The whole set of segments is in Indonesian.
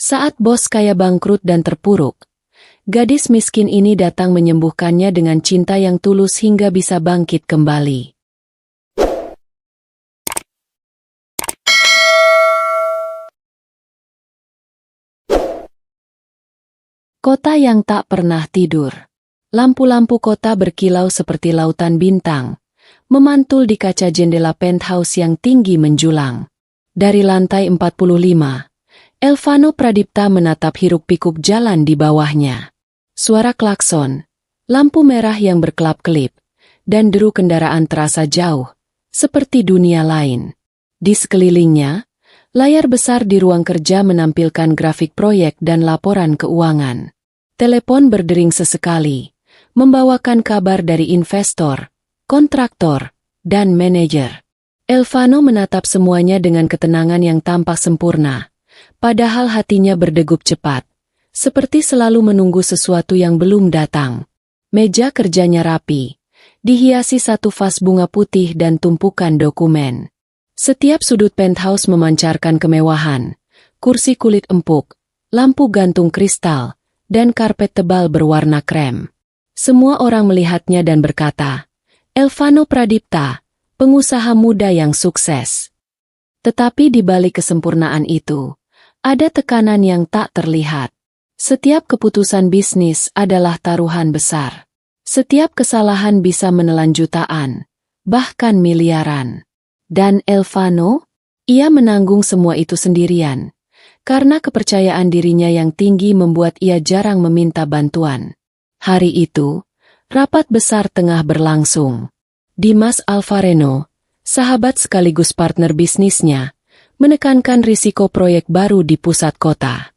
Saat bos kaya bangkrut dan terpuruk, gadis miskin ini datang menyembuhkannya dengan cinta yang tulus hingga bisa bangkit kembali. Kota yang tak pernah tidur. Lampu-lampu kota berkilau seperti lautan bintang, memantul di kaca jendela penthouse yang tinggi menjulang. Dari lantai 45, Elvano Pradipta menatap hiruk-pikuk jalan di bawahnya. Suara klakson, lampu merah yang berkelap-kelip, dan deru kendaraan terasa jauh, seperti dunia lain. Di sekelilingnya, layar besar di ruang kerja menampilkan grafik proyek dan laporan keuangan. Telepon berdering sesekali, membawakan kabar dari investor, kontraktor, dan manajer. Elvano menatap semuanya dengan ketenangan yang tampak sempurna, padahal hatinya berdegup cepat, seperti selalu menunggu sesuatu yang belum datang. Meja kerjanya rapi, dihiasi satu vas bunga putih dan tumpukan dokumen. Setiap sudut penthouse memancarkan kemewahan, kursi kulit empuk, lampu gantung kristal, dan karpet tebal berwarna krem. Semua orang melihatnya dan berkata, Elvano Pradipta, pengusaha muda yang sukses. Tetapi di balik kesempurnaan itu, ada tekanan yang tak terlihat. Setiap keputusan bisnis adalah taruhan besar. Setiap kesalahan bisa menelan jutaan, bahkan miliaran. Dan Elvano? Ia menanggung semua itu sendirian. Karena kepercayaan dirinya yang tinggi membuat ia jarang meminta bantuan. Hari itu, rapat besar tengah berlangsung. Dimas Alvareno, sahabat sekaligus partner bisnisnya, menekankan risiko proyek baru di pusat kota.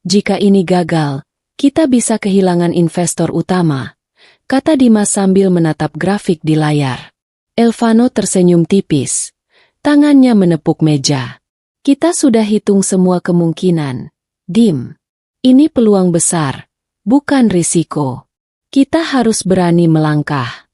Jika ini gagal, kita bisa kehilangan investor utama, kata Dimas sambil menatap grafik di layar. Elvano tersenyum tipis, tangannya menepuk meja. Kita sudah hitung semua kemungkinan, Dim. Ini peluang besar, bukan risiko. Kita harus berani melangkah.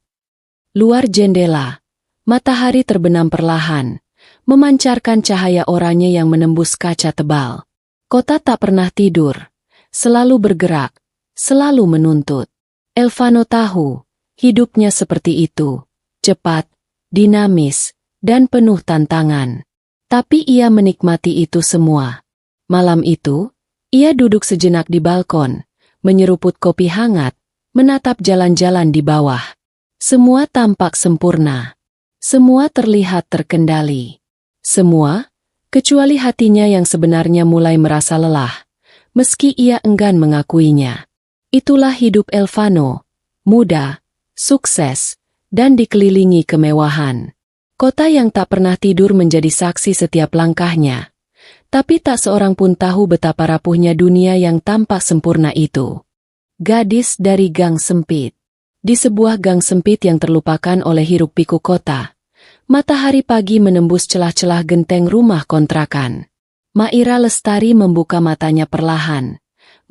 Luar jendela, matahari terbenam perlahan, memancarkan cahaya oranye yang menembus kaca tebal. Kota tak pernah tidur, selalu bergerak, selalu menuntut. Elvano tahu, hidupnya seperti itu, cepat, dinamis, dan penuh tantangan. Tapi ia menikmati itu semua. Malam itu, ia duduk sejenak di balkon, menyeruput kopi hangat, menatap jalan-jalan di bawah. Semua tampak sempurna. Semua terlihat terkendali. Semua, kecuali hatinya yang sebenarnya mulai merasa lelah, meski ia enggan mengakuinya. Itulah hidup Elvano, muda, sukses, dan dikelilingi kemewahan. Kota yang tak pernah tidur menjadi saksi setiap langkahnya. Tapi tak seorang pun tahu betapa rapuhnya dunia yang tampak sempurna itu. Gadis dari gang sempit. Di sebuah gang sempit yang terlupakan oleh hiruk-pikuk kota, matahari pagi menembus celah-celah genteng rumah kontrakan. Maira Lestari membuka matanya perlahan,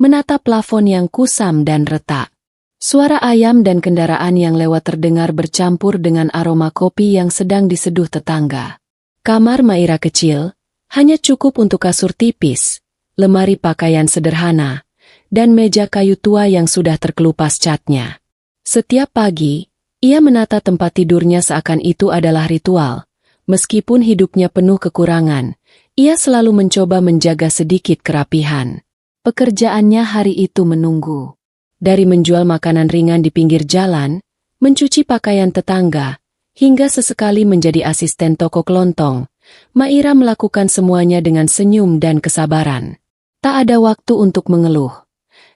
menatap plafon yang kusam dan retak. Suara ayam dan kendaraan yang lewat terdengar bercampur dengan aroma kopi yang sedang diseduh tetangga. Kamar Maira kecil, hanya cukup untuk kasur tipis, lemari pakaian sederhana, dan meja kayu tua yang sudah terkelupas catnya. Setiap pagi, ia menata tempat tidurnya seakan itu adalah ritual. Meskipun hidupnya penuh kekurangan, ia selalu mencoba menjaga sedikit kerapihan. Pekerjaannya hari itu menunggu. Dari menjual makanan ringan di pinggir jalan, mencuci pakaian tetangga, hingga sesekali menjadi asisten toko kelontong, Maira melakukan semuanya dengan senyum dan kesabaran. Tak ada waktu untuk mengeluh.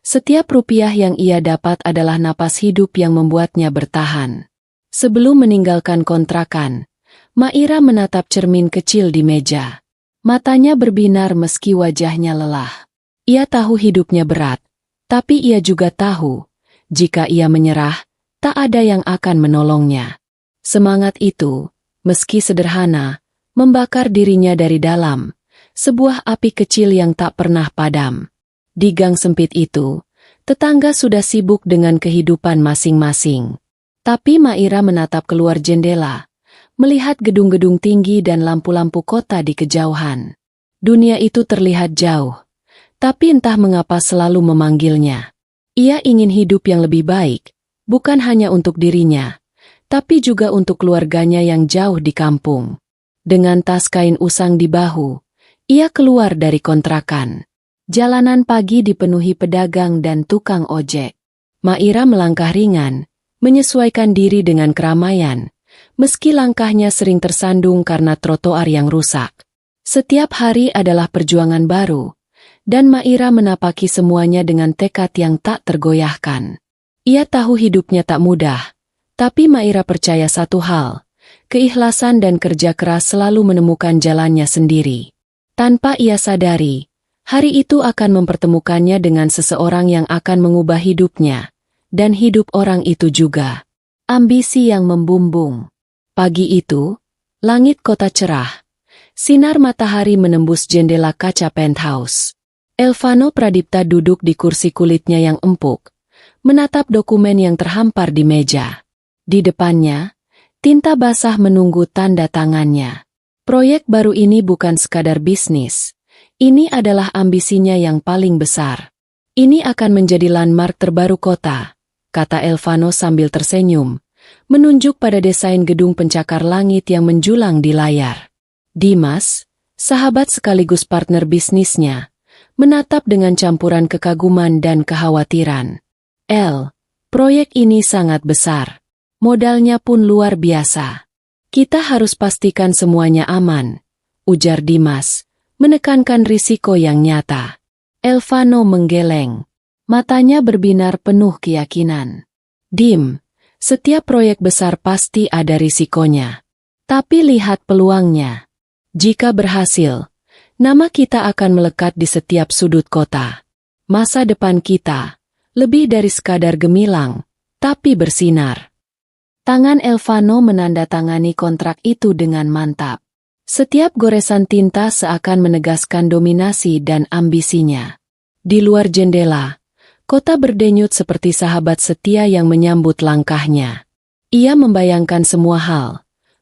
Setiap rupiah yang ia dapat adalah napas hidup yang membuatnya bertahan. Sebelum meninggalkan kontrakan, Maira menatap cermin kecil di meja. Matanya berbinar meski wajahnya lelah. Ia tahu hidupnya berat. Tapi ia juga tahu, jika ia menyerah, tak ada yang akan menolongnya. Semangat itu, meski sederhana, membakar dirinya dari dalam, sebuah api kecil yang tak pernah padam. Di gang sempit itu, tetangga sudah sibuk dengan kehidupan masing-masing. Tapi Maira menatap keluar jendela, melihat gedung-gedung tinggi dan lampu-lampu kota di kejauhan. Dunia itu terlihat jauh, tapi entah mengapa selalu memanggilnya. Ia ingin hidup yang lebih baik, bukan hanya untuk dirinya, tapi juga untuk keluarganya yang jauh di kampung. Dengan tas kain usang di bahu, ia keluar dari kontrakan. Jalanan pagi dipenuhi pedagang dan tukang ojek. Maira melangkah ringan, menyesuaikan diri dengan keramaian, meski langkahnya sering tersandung karena trotoar yang rusak. Setiap hari adalah perjuangan baru, dan Maira menapaki semuanya dengan tekad yang tak tergoyahkan. Ia tahu hidupnya tak mudah, tapi Maira percaya satu hal, keikhlasan dan kerja keras selalu menemukan jalannya sendiri. Tanpa ia sadari, hari itu akan mempertemukannya dengan seseorang yang akan mengubah hidupnya, dan hidup orang itu juga. Ambisi yang membumbung. Pagi itu, langit kota cerah. Sinar matahari menembus jendela kaca penthouse. Elvano Pradipta duduk di kursi kulitnya yang empuk, menatap dokumen yang terhampar di meja. Di depannya, tinta basah menunggu tanda tangannya. Proyek baru ini bukan sekadar bisnis. Ini adalah ambisinya yang paling besar. Ini akan menjadi landmark terbaru kota, kata Elvano sambil tersenyum, menunjuk pada desain gedung pencakar langit yang menjulang di layar. Dimas, sahabat sekaligus partner bisnisnya, menatap dengan campuran kekaguman dan kekhawatiran. Proyek ini sangat besar. Modalnya pun luar biasa. Kita harus pastikan semuanya aman, ujar Dimas, menekankan risiko yang nyata. Elvano menggeleng. Matanya berbinar penuh keyakinan. Setiap proyek besar pasti ada risikonya. Tapi lihat peluangnya. Jika berhasil, nama kita akan melekat di setiap sudut kota. Masa depan kita, lebih dari sekadar gemilang, tapi bersinar. Tangan Elvano menandatangani kontrak itu dengan mantap. Setiap goresan tinta seakan menegaskan dominasi dan ambisinya. Di luar jendela, kota berdenyut seperti sahabat setia yang menyambut langkahnya. Ia membayangkan semua hal,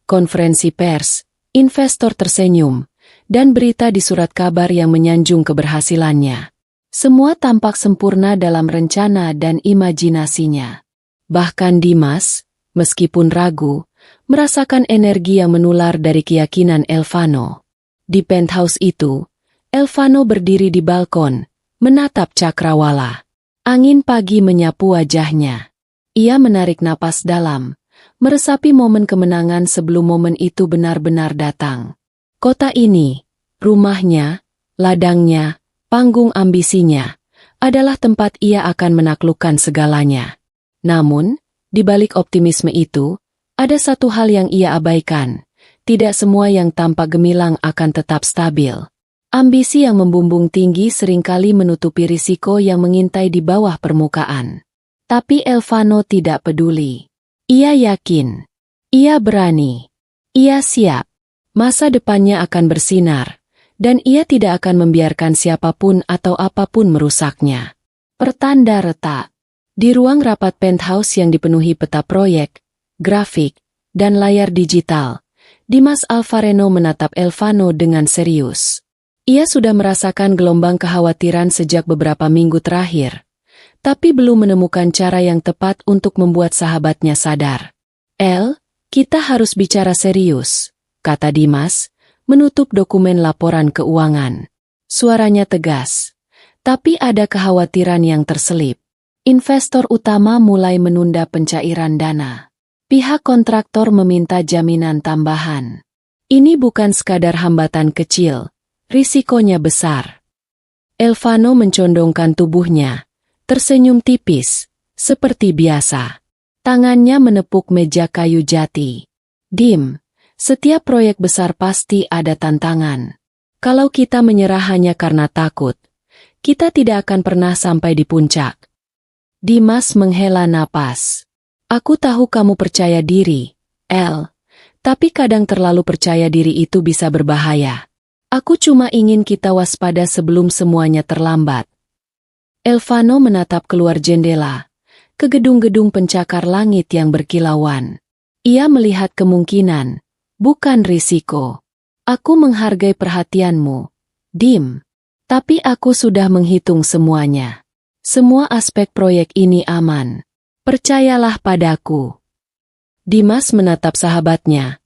konferensi pers, investor tersenyum, dan berita di surat kabar yang menyanjung keberhasilannya. Semua tampak sempurna dalam rencana dan imajinasinya. Bahkan Dimas, meskipun ragu, merasakan energi yang menular dari keyakinan Elvano. Di penthouse itu, Elvano berdiri di balkon, menatap cakrawala. Angin pagi menyapu wajahnya. Ia menarik napas dalam, meresapi momen kemenangan sebelum momen itu benar-benar datang. Kota ini, rumahnya, ladangnya, panggung ambisinya, adalah tempat ia akan menaklukkan segalanya. Namun, di balik optimisme itu, ada satu hal yang ia abaikan. Tidak semua yang tampak gemilang akan tetap stabil. Ambisi yang membumbung tinggi seringkali menutupi risiko yang mengintai di bawah permukaan. Tapi Elvano tidak peduli. Ia yakin. Ia berani. Ia siap. Masa depannya akan bersinar, dan ia tidak akan membiarkan siapapun atau apapun merusaknya. Pertanda retak. Di ruang rapat penthouse yang dipenuhi peta proyek, grafik, dan layar digital, Dimas Alvareno menatap Elvano dengan serius. Ia sudah merasakan gelombang kekhawatiran sejak beberapa minggu terakhir, tapi belum menemukan cara yang tepat untuk membuat sahabatnya sadar. Kita harus bicara serius, kata Dimas, menutup dokumen laporan keuangan. Suaranya tegas, tapi ada kekhawatiran yang terselip. Investor utama mulai menunda pencairan dana. Pihak kontraktor meminta jaminan tambahan. Ini bukan sekadar hambatan kecil, risikonya besar. Elvano mencondongkan tubuhnya, tersenyum tipis, seperti biasa. Tangannya menepuk meja kayu jati. Setiap proyek besar pasti ada tantangan. Kalau kita menyerah hanya karena takut, kita tidak akan pernah sampai di puncak. Dimas menghela napas. Aku tahu kamu percaya diri, tapi kadang terlalu percaya diri itu bisa berbahaya. Aku cuma ingin kita waspada sebelum semuanya terlambat. Elvano menatap keluar jendela, ke gedung-gedung pencakar langit yang berkilauan. Ia melihat kemungkinan, bukan risiko. Aku menghargai perhatianmu, Tapi aku sudah menghitung semuanya. Semua aspek proyek ini aman. Percayalah padaku. Dimas menatap sahabatnya,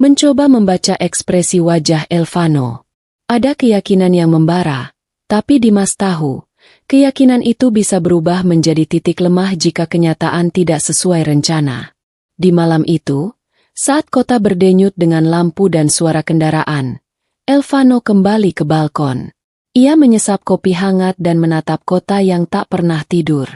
mencoba membaca ekspresi wajah Elvano. Ada keyakinan yang membara, tapi Dimas tahu, keyakinan itu bisa berubah menjadi titik lemah jika kenyataan tidak sesuai rencana. Di malam itu, saat kota berdenyut dengan lampu dan suara kendaraan, Elvano kembali ke balkon. Ia menyesap kopi hangat dan menatap kota yang tak pernah tidur.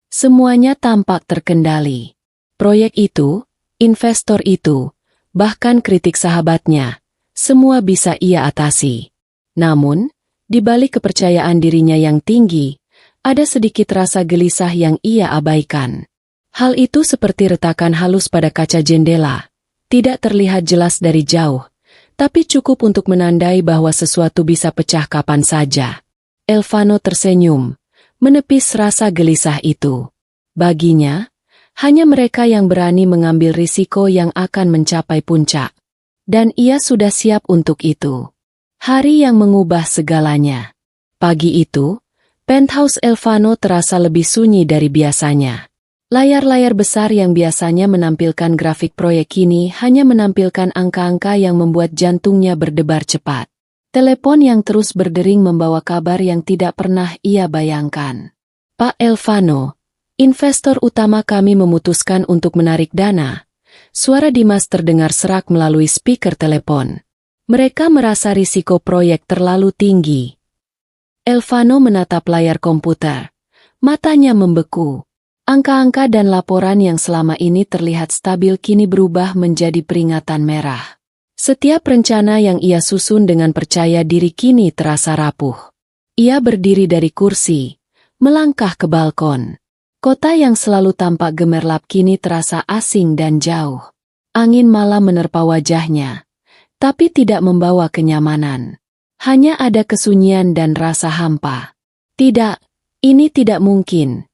Semuanya tampak terkendali. Proyek itu, investor itu, bahkan kritik sahabatnya, semua bisa ia atasi. Namun, di balik kepercayaan dirinya yang tinggi, ada sedikit rasa gelisah yang ia abaikan. Hal itu seperti retakan halus pada kaca jendela, tidak terlihat jelas dari jauh, tapi cukup untuk menandai bahwa sesuatu bisa pecah kapan saja. Elvano tersenyum, menepis rasa gelisah itu. Baginya, hanya mereka yang berani mengambil risiko yang akan mencapai puncak. Dan ia sudah siap untuk itu. Hari yang mengubah segalanya. Pagi itu, penthouse Elvano terasa lebih sunyi dari biasanya. Layar-layar besar yang biasanya menampilkan grafik proyek kini hanya menampilkan angka-angka yang membuat jantungnya berdebar cepat. Telepon yang terus berdering membawa kabar yang tidak pernah ia bayangkan. Pak Elvano, investor utama kami memutuskan untuk menarik dana. Suara Dimas terdengar serak melalui speaker telepon. Mereka merasa risiko proyek terlalu tinggi. Elvano menatap layar komputer. Matanya membeku. Angka-angka dan laporan yang selama ini terlihat stabil kini berubah menjadi peringatan merah. Setiap rencana yang ia susun dengan percaya diri kini terasa rapuh. Ia berdiri dari kursi, melangkah ke balkon. Kota yang selalu tampak gemerlap kini terasa asing dan jauh. Angin malam menerpa wajahnya, tapi tidak membawa kenyamanan. Hanya ada kesunyian dan rasa hampa. Tidak, ini tidak mungkin.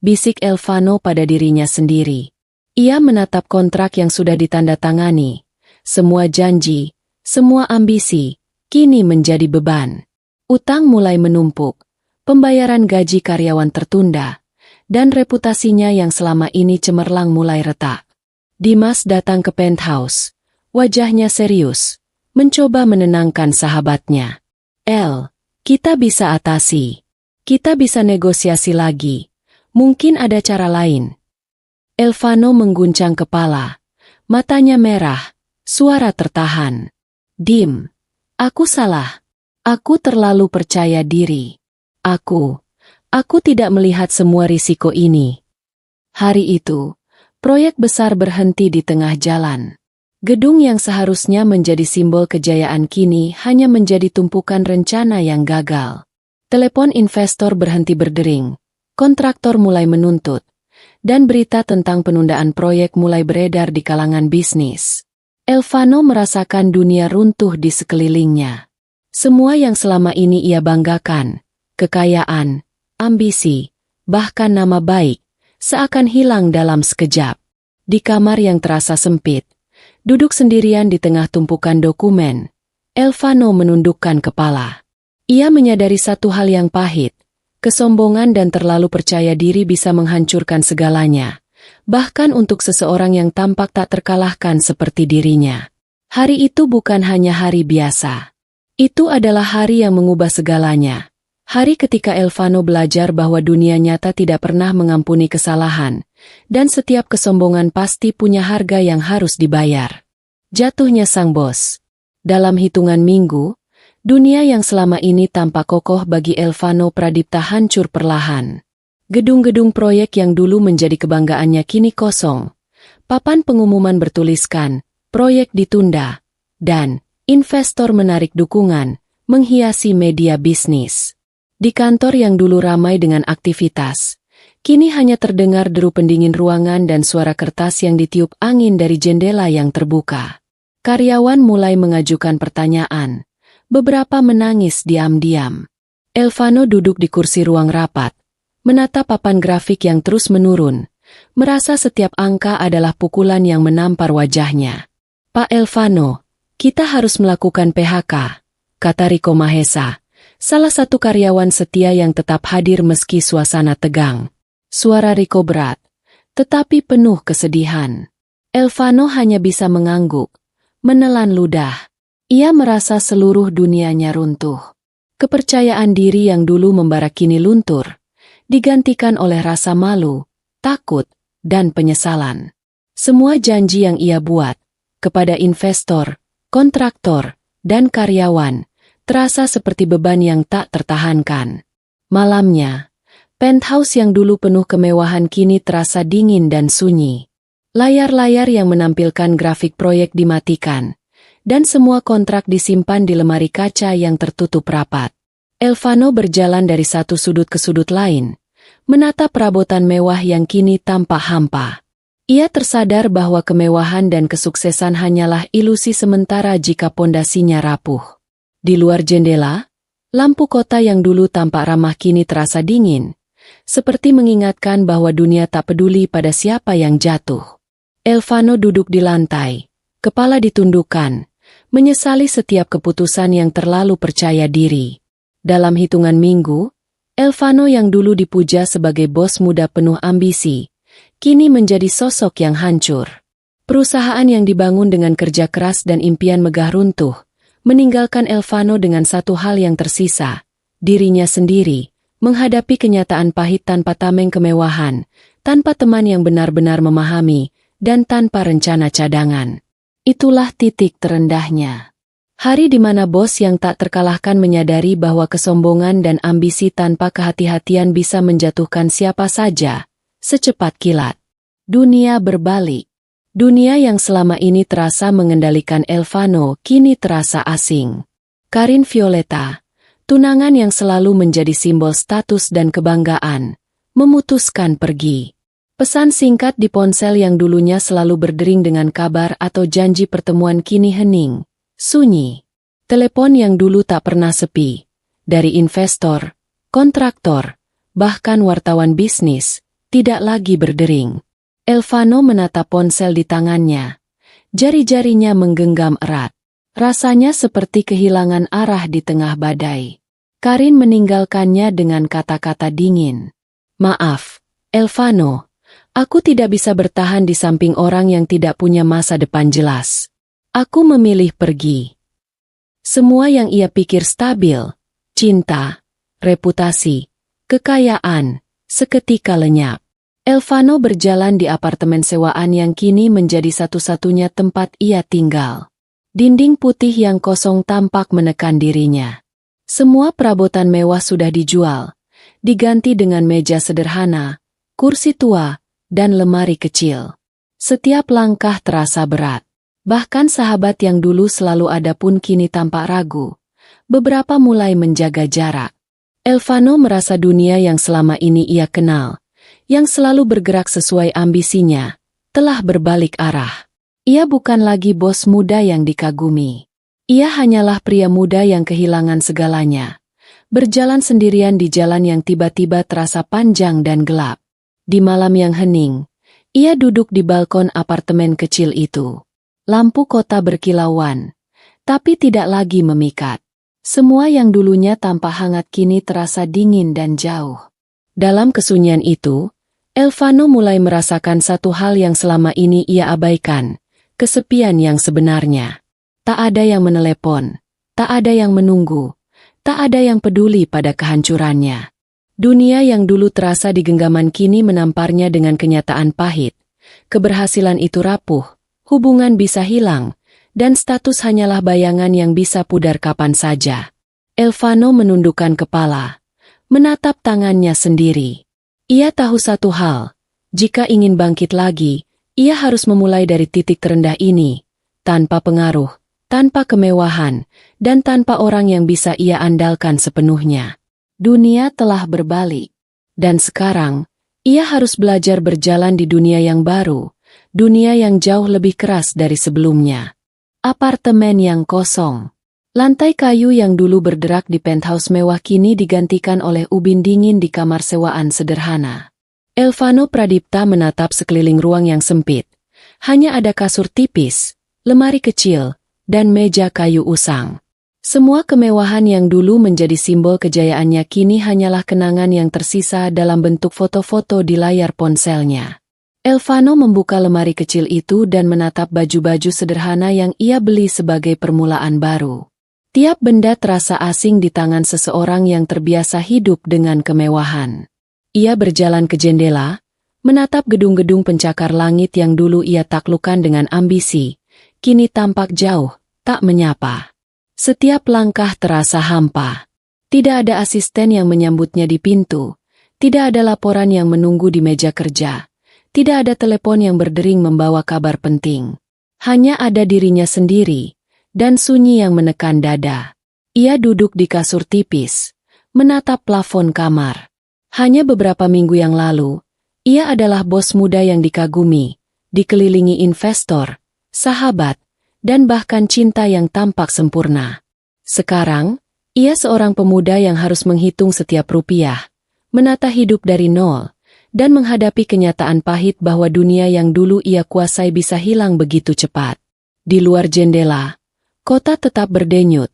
Bisik Elvano pada dirinya sendiri. Ia menatap kontrak yang sudah ditandatangani. Semua janji, semua ambisi, kini menjadi beban. Utang mulai menumpuk, pembayaran gaji karyawan tertunda, dan reputasinya yang selama ini cemerlang mulai retak. Dimas datang ke penthouse. Wajahnya serius, mencoba menenangkan sahabatnya. Kita bisa atasi. Kita bisa negosiasi lagi. Mungkin ada cara lain. Elvano mengguncang kepala. Matanya merah, suara tertahan. Dim, aku salah. Aku terlalu percaya diri. Aku tidak melihat semua risiko ini. Hari itu, proyek besar berhenti di tengah jalan. Gedung yang seharusnya menjadi simbol kejayaan kini hanya menjadi tumpukan rencana yang gagal. Telepon investor berhenti berdering. Kontraktor mulai menuntut, dan berita tentang penundaan proyek mulai beredar di kalangan bisnis. Elvano merasakan dunia runtuh di sekelilingnya. Semua yang selama ini ia banggakan, kekayaan, ambisi, bahkan nama baik, seakan hilang dalam sekejap. Di kamar yang terasa sempit, duduk sendirian di tengah tumpukan dokumen, Elvano menundukkan kepala. Ia menyadari satu hal yang pahit. Kesombongan dan terlalu percaya diri bisa menghancurkan segalanya, bahkan untuk seseorang yang tampak tak terkalahkan seperti dirinya. Hari itu bukan hanya hari biasa. Itu adalah hari yang mengubah segalanya. Hari ketika Elvano belajar bahwa dunia nyata tidak pernah mengampuni kesalahan, dan setiap kesombongan pasti punya harga yang harus dibayar. Jatuhnya sang bos. Dalam hitungan minggu, dunia yang selama ini tampak kokoh bagi Elvano Pradipta hancur perlahan. Gedung-gedung proyek yang dulu menjadi kebanggaannya kini kosong. Papan pengumuman bertuliskan, proyek ditunda, dan investor menarik dukungan, menghiasi media bisnis. Di kantor yang dulu ramai dengan aktivitas, kini hanya terdengar deru pendingin ruangan dan suara kertas yang ditiup angin dari jendela yang terbuka. Karyawan mulai mengajukan pertanyaan. Beberapa menangis diam-diam. Elvano duduk di kursi ruang rapat, menatap papan grafik yang terus menurun, merasa setiap angka adalah pukulan yang menampar wajahnya. Pak Elvano, kita harus melakukan PHK, kata Riko Mahesa, Salah satu karyawan setia yang tetap hadir meski suasana tegang. Suara Rico berat, tetapi penuh kesedihan. Elvano hanya bisa mengangguk, menelan ludah. Ia merasa seluruh dunianya runtuh. Kepercayaan diri yang dulu membara kini luntur, digantikan oleh rasa malu, takut, dan penyesalan. Semua janji yang ia buat kepada investor, kontraktor, dan karyawan terasa seperti beban yang tak tertahankan. Malamnya, penthouse yang dulu penuh kemewahan kini terasa dingin dan sunyi. Layar-layar yang menampilkan grafik proyek dimatikan, dan semua kontrak disimpan di lemari kaca yang tertutup rapat. Elvano berjalan dari satu sudut ke sudut lain, menatap perabotan mewah yang kini tampak hampa. Ia tersadar bahwa kemewahan dan kesuksesan hanyalah ilusi sementara jika pondasinya rapuh. Di luar jendela, lampu kota yang dulu tampak ramah kini terasa dingin, seperti mengingatkan bahwa dunia tak peduli pada siapa yang jatuh. Elvano duduk di lantai, kepala ditundukkan, menyesali setiap keputusan yang terlalu percaya diri. Dalam hitungan minggu, Elvano yang dulu dipuja sebagai bos muda penuh ambisi, kini menjadi sosok yang hancur. Perusahaan yang dibangun dengan kerja keras dan impian megah runtuh, meninggalkan Elvano dengan satu hal yang tersisa, dirinya sendiri, menghadapi kenyataan pahit tanpa tameng kemewahan, tanpa teman yang benar-benar memahami, dan tanpa rencana cadangan. Itulah titik terendahnya. Hari di mana bos yang tak terkalahkan menyadari bahwa kesombongan dan ambisi tanpa kehati-hatian bisa menjatuhkan siapa saja, secepat kilat. Dunia berbalik. Dunia yang selama ini terasa mengendalikan Elvano kini terasa asing. Karin Violeta, tunangan yang selalu menjadi simbol status dan kebanggaan, memutuskan pergi. Pesan singkat di ponsel yang dulunya selalu berdering dengan kabar atau janji pertemuan kini hening, sunyi. Telepon yang dulu tak pernah sepi, dari investor, kontraktor, bahkan wartawan bisnis, tidak lagi berdering. Elvano menatap ponsel di tangannya. Jari-jarinya menggenggam erat. Rasanya seperti kehilangan arah di tengah badai. Karin meninggalkannya dengan kata-kata dingin. Maaf, Elvano. Aku tidak bisa bertahan di samping orang yang tidak punya masa depan jelas. Aku memilih pergi. Semua yang ia pikir stabil, cinta, reputasi, kekayaan, seketika lenyap. Elvano berjalan di apartemen sewaan yang kini menjadi satu-satunya tempat ia tinggal. Dinding putih yang kosong tampak menekan dirinya. Semua perabotan mewah sudah dijual, diganti dengan meja sederhana, kursi tua, dan lemari kecil. Setiap langkah terasa berat. Bahkan sahabat yang dulu selalu ada pun kini tampak ragu. Beberapa mulai menjaga jarak. Elvano merasa dunia yang selama ini ia kenal, yang selalu bergerak sesuai ambisinya, telah berbalik arah. Ia bukan lagi bos muda yang dikagumi. Ia hanyalah pria muda yang kehilangan segalanya. Berjalan sendirian di jalan yang tiba-tiba terasa panjang dan gelap. Di malam yang hening, ia duduk di balkon apartemen kecil itu. Lampu kota berkilauan, tapi tidak lagi memikat. Semua yang dulunya tampak hangat kini terasa dingin dan jauh. Dalam kesunyian itu, Elvano mulai merasakan satu hal yang selama ini ia abaikan, kesepian yang sebenarnya. Tak ada yang menelepon, tak ada yang menunggu, tak ada yang peduli pada kehancurannya. Dunia yang dulu terasa di genggaman kini menamparnya dengan kenyataan pahit. Keberhasilan itu rapuh, hubungan bisa hilang, dan status hanyalah bayangan yang bisa pudar kapan saja. Elvano menundukkan kepala, menatap tangannya sendiri. Ia tahu satu hal, jika ingin bangkit lagi, ia harus memulai dari titik terendah ini, tanpa pengaruh, tanpa kemewahan, dan tanpa orang yang bisa ia andalkan sepenuhnya. Dunia telah berbalik, dan sekarang, ia harus belajar berjalan di dunia yang baru, dunia yang jauh lebih keras dari sebelumnya. Apartemen yang kosong. Lantai kayu yang dulu berderak di penthouse mewah kini digantikan oleh ubin dingin di kamar sewaan sederhana. Elvano Pradipta menatap sekeliling ruang yang sempit. Hanya ada kasur tipis, lemari kecil, dan meja kayu usang. Semua kemewahan yang dulu menjadi simbol kejayaannya kini hanyalah kenangan yang tersisa dalam bentuk foto-foto di layar ponselnya. Elvano membuka lemari kecil itu dan menatap baju-baju sederhana yang ia beli sebagai permulaan baru. Tiap benda terasa asing di tangan seseorang yang terbiasa hidup dengan kemewahan. Ia berjalan ke jendela, menatap gedung-gedung pencakar langit yang dulu ia taklukkan dengan ambisi, kini tampak jauh, tak menyapa. Setiap langkah terasa hampa. Tidak ada asisten yang menyambutnya di pintu, tidak ada laporan yang menunggu di meja kerja, tidak ada telepon yang berdering membawa kabar penting. Hanya ada dirinya sendiri, dan sunyi yang menekan dada. Ia duduk di kasur tipis, menatap plafon kamar. Hanya beberapa minggu yang lalu, ia adalah bos muda yang dikagumi, dikelilingi investor, sahabat, dan bahkan cinta yang tampak sempurna. Sekarang, ia seorang pemuda yang harus menghitung setiap rupiah, menata hidup dari nol, dan menghadapi kenyataan pahit bahwa dunia yang dulu ia kuasai bisa hilang begitu cepat. Di luar jendela, kota tetap berdenyut,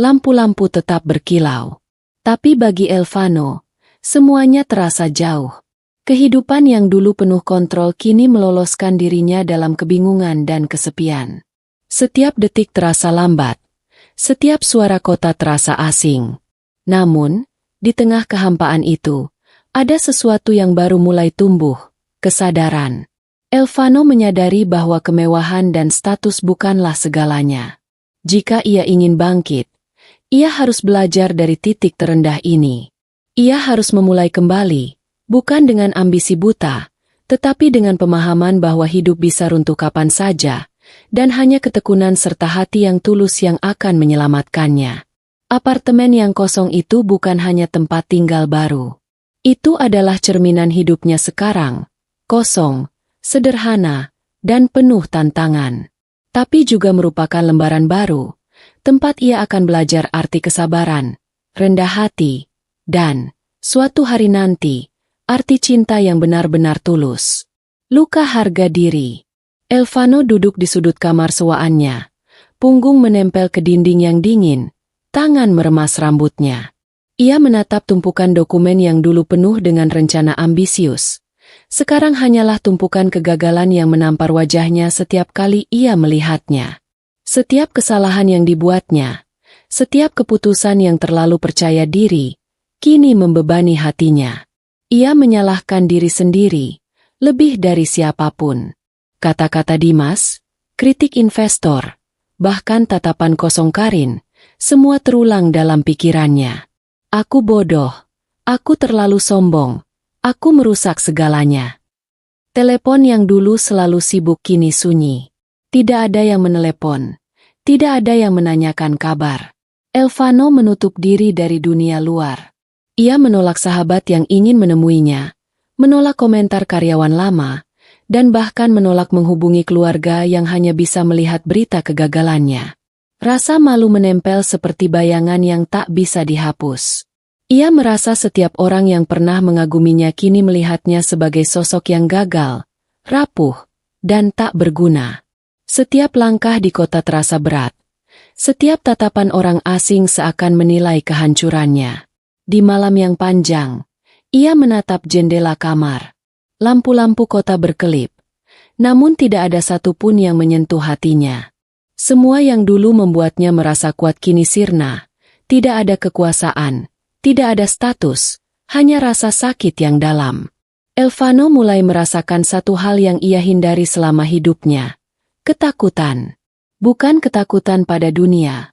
lampu-lampu tetap berkilau. Tapi bagi Elvano, semuanya terasa jauh. Kehidupan yang dulu penuh kontrol kini meloloskan dirinya dalam kebingungan dan kesepian. Setiap detik terasa lambat, setiap suara kota terasa asing. Namun, di tengah kehampaan itu, ada sesuatu yang baru mulai tumbuh, kesadaran. Elvano menyadari bahwa kemewahan dan status bukanlah segalanya. Jika ia ingin bangkit, ia harus belajar dari titik terendah ini. Ia harus memulai kembali, bukan dengan ambisi buta, tetapi dengan pemahaman bahwa hidup bisa runtuh kapan saja, dan hanya ketekunan serta hati yang tulus yang akan menyelamatkannya. Apartemen yang kosong itu bukan hanya tempat tinggal baru. Itu adalah cerminan hidupnya sekarang, kosong, sederhana, dan penuh tantangan. Tapi juga merupakan lembaran baru, tempat ia akan belajar arti kesabaran, rendah hati, dan, suatu hari nanti, arti cinta yang benar-benar tulus. Luka harga diri. Elvano duduk di sudut kamar sewaannya, punggung menempel ke dinding yang dingin, tangan meremas rambutnya. Ia menatap tumpukan dokumen yang dulu penuh dengan rencana ambisius. Sekarang hanyalah tumpukan kegagalan yang menampar wajahnya setiap kali ia melihatnya. Setiap kesalahan yang dibuatnya, setiap keputusan yang terlalu percaya diri, kini membebani hatinya. Ia menyalahkan diri sendiri, lebih dari siapapun. Kata-kata Dimas, kritik investor, bahkan tatapan kosong Karin, semua terulang dalam pikirannya. Aku bodoh, aku terlalu sombong. Aku merusak segalanya. Telepon yang dulu selalu sibuk kini sunyi. Tidak ada yang menelepon. Tidak ada yang menanyakan kabar. Elvano menutup diri dari dunia luar. Ia menolak sahabat yang ingin menemuinya, menolak komentar karyawan lama, dan bahkan menolak menghubungi keluarga yang hanya bisa melihat berita kegagalannya. Rasa malu menempel seperti bayangan yang tak bisa dihapus. Ia merasa setiap orang yang pernah mengaguminya kini melihatnya sebagai sosok yang gagal, rapuh, dan tak berguna. Setiap langkah di kota terasa berat. Setiap tatapan orang asing seakan menilai kehancurannya. Di malam yang panjang, ia menatap jendela kamar. Lampu-lampu kota berkelip. Namun tidak ada satupun yang menyentuh hatinya. Semua yang dulu membuatnya merasa kuat kini sirna. Tidak ada kekuasaan. Tidak ada status, hanya rasa sakit yang dalam. Elvano mulai merasakan satu hal yang ia hindari selama hidupnya. Ketakutan. Bukan ketakutan pada dunia,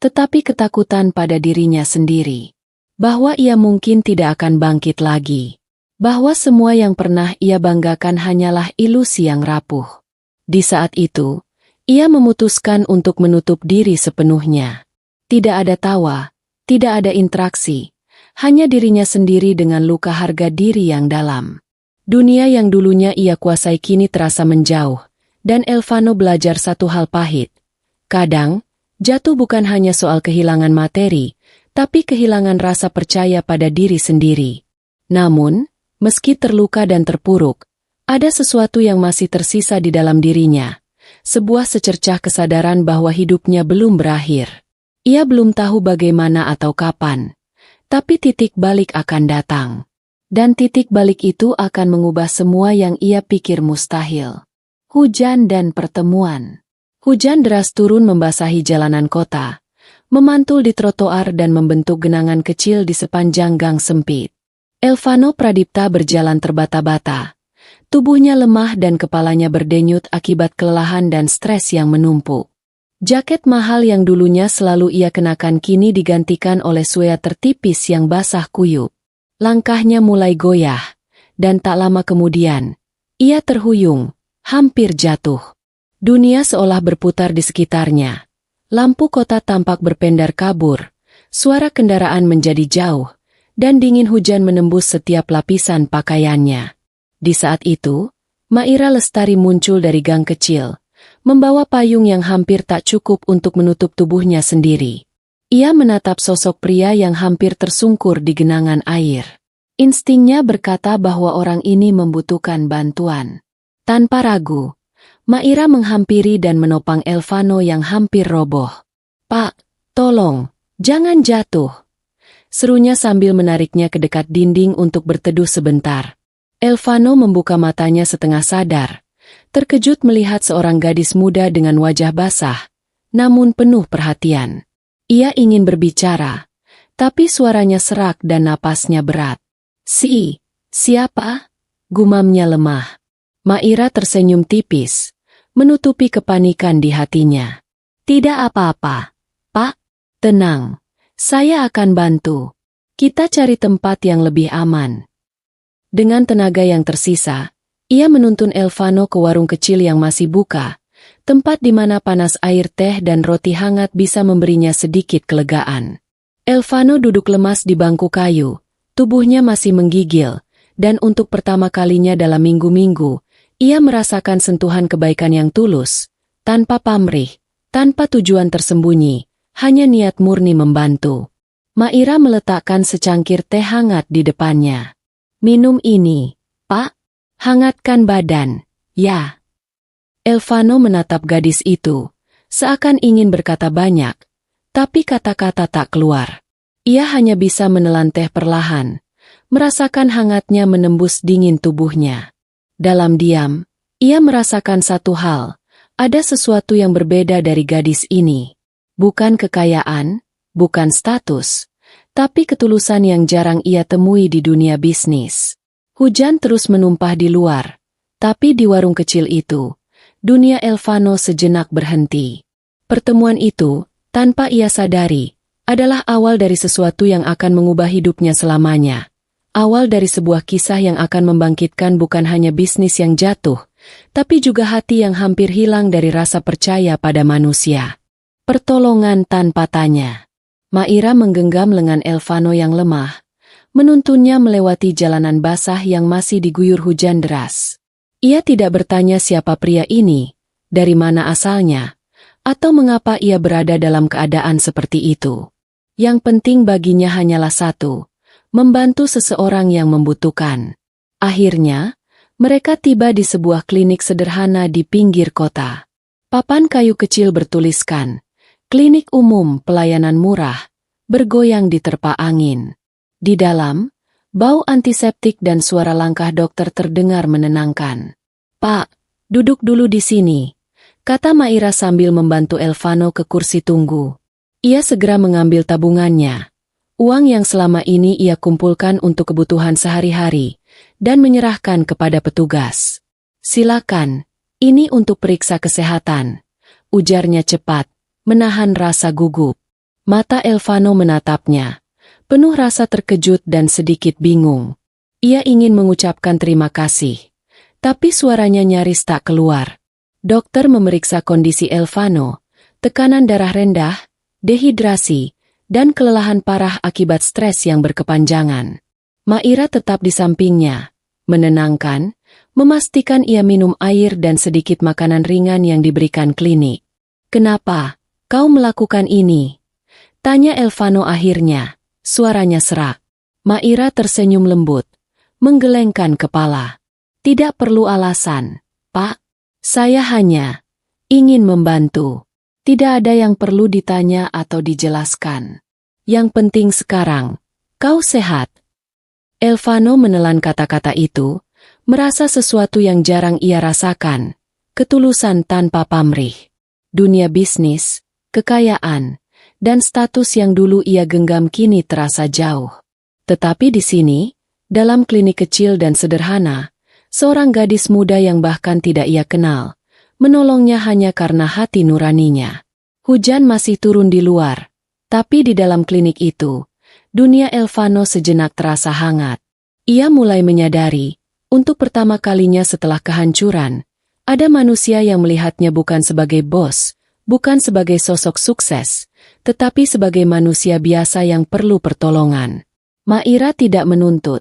tetapi ketakutan pada dirinya sendiri. Bahwa ia mungkin tidak akan bangkit lagi. Bahwa semua yang pernah ia banggakan hanyalah ilusi yang rapuh. Di saat itu, ia memutuskan untuk menutup diri sepenuhnya. Tidak ada tawa. Tidak ada interaksi, hanya dirinya sendiri dengan luka harga diri yang dalam. Dunia yang dulunya ia kuasai kini terasa menjauh, dan Elvano belajar satu hal pahit. Kadang, jatuh bukan hanya soal kehilangan materi, tapi kehilangan rasa percaya pada diri sendiri. Namun, meski terluka dan terpuruk, ada sesuatu yang masih tersisa di dalam dirinya, sebuah secercah kesadaran bahwa hidupnya belum berakhir. Ia belum tahu bagaimana atau kapan, tapi titik balik akan datang. Dan titik balik itu akan mengubah semua yang ia pikir mustahil. Hujan dan pertemuan. Hujan deras turun membasahi jalanan kota, memantul di trotoar dan membentuk genangan kecil di sepanjang gang sempit. Elvano Pradipta berjalan terbata-bata. Tubuhnya lemah dan kepalanya berdenyut akibat kelelahan dan stres yang menumpuk. Jaket mahal yang dulunya selalu ia kenakan kini digantikan oleh sweater tipis yang basah kuyup. Langkahnya mulai goyah, dan tak lama kemudian, ia terhuyung, hampir jatuh. Dunia seolah berputar di sekitarnya. Lampu kota tampak berpendar kabur, suara kendaraan menjadi jauh, dan dingin hujan menembus setiap lapisan pakaiannya. Di saat itu, Maira Lestari muncul dari gang kecil, membawa payung yang hampir tak cukup untuk menutup tubuhnya sendiri. Ia menatap sosok pria yang hampir tersungkur di genangan air. Instingnya berkata bahwa orang ini membutuhkan bantuan. Tanpa ragu, Maira menghampiri dan menopang Elvano yang hampir roboh. "Pak, tolong, jangan jatuh," serunya sambil menariknya ke dekat dinding untuk berteduh sebentar. Elvano membuka matanya setengah sadar, terkejut melihat seorang gadis muda dengan wajah basah, namun penuh perhatian. Ia ingin berbicara, tapi suaranya serak dan napasnya berat. Siapa?" gumamnya lemah. Maira tersenyum tipis, menutupi kepanikan di hatinya. "Tidak apa-apa, Pak. Tenang, saya akan bantu. Kita cari tempat yang lebih aman." Dengan tenaga yang tersisa, ia menuntun Elvano ke warung kecil yang masih buka, tempat di mana panas air teh dan roti hangat bisa memberinya sedikit kelegaan. Elvano duduk lemas di bangku kayu, tubuhnya masih menggigil, dan untuk pertama kalinya dalam minggu-minggu, ia merasakan sentuhan kebaikan yang tulus, tanpa pamrih, tanpa tujuan tersembunyi, hanya niat murni membantu. Maira meletakkan secangkir teh hangat di depannya. "Minum ini, Pak. Hangatkan badan, ya." Elvano menatap gadis itu, seakan ingin berkata banyak, tapi kata-kata tak keluar. Ia hanya bisa menelan teh perlahan, merasakan hangatnya menembus dingin tubuhnya. Dalam diam, ia merasakan satu hal, ada sesuatu yang berbeda dari gadis ini. Bukan kekayaan, bukan status, tapi ketulusan yang jarang ia temui di dunia bisnis. Hujan terus menumpah di luar, tapi di warung kecil itu, dunia Elvano sejenak berhenti. Pertemuan itu, tanpa ia sadari, adalah awal dari sesuatu yang akan mengubah hidupnya selamanya. Awal dari sebuah kisah yang akan membangkitkan bukan hanya bisnis yang jatuh, tapi juga hati yang hampir hilang dari rasa percaya pada manusia. Pertolongan tanpa tanya. Maira menggenggam lengan Elvano yang lemah, menuntunnya melewati jalanan basah yang masih diguyur hujan deras. Ia tidak bertanya siapa pria ini, dari mana asalnya, atau mengapa ia berada dalam keadaan seperti itu. Yang penting baginya hanyalah satu, membantu seseorang yang membutuhkan. Akhirnya, mereka tiba di sebuah klinik sederhana di pinggir kota. Papan kayu kecil bertuliskan, "Klinik Umum Pelayanan Murah," bergoyang diterpa angin. Di dalam, bau antiseptik dan suara langkah dokter terdengar menenangkan. "Pak, duduk dulu di sini," kata Maira sambil membantu Elvano ke kursi tunggu. Ia segera mengambil tabungannya, uang yang selama ini ia kumpulkan untuk kebutuhan sehari-hari, dan menyerahkan kepada petugas. "Silakan, ini untuk periksa kesehatan," ujarnya cepat, menahan rasa gugup. Mata Elvano menatapnya, penuh rasa terkejut dan sedikit bingung. Ia ingin mengucapkan terima kasih, tapi suaranya nyaris tak keluar. Dokter memeriksa kondisi Elvano, tekanan darah rendah, dehidrasi, dan kelelahan parah akibat stres yang berkepanjangan. Maira tetap di sampingnya, menenangkan, memastikan ia minum air dan sedikit makanan ringan yang diberikan klinik. "Kenapa kau melakukan ini?" tanya Elvano akhirnya, suaranya serak. Maira tersenyum lembut, menggelengkan kepala. "Tidak perlu alasan, Pak. Saya hanya ingin membantu." Tidak ada yang perlu ditanya atau dijelaskan. Yang penting sekarang, kau sehat. Elvano menelan kata-kata itu, merasa sesuatu yang jarang ia rasakan, ketulusan tanpa pamrih. Dunia bisnis, kekayaan, dan status yang dulu ia genggam kini terasa jauh. Tetapi di sini, dalam klinik kecil dan sederhana, seorang gadis muda yang bahkan tidak ia kenal, menolongnya hanya karena hati nuraninya. Hujan masih turun di luar, tapi di dalam klinik itu, dunia Elvano sejenak terasa hangat. Ia mulai menyadari, untuk pertama kalinya setelah kehancuran, ada manusia yang melihatnya bukan sebagai bos, bukan sebagai sosok sukses, tetapi sebagai manusia biasa yang perlu pertolongan. Maira tidak menuntut,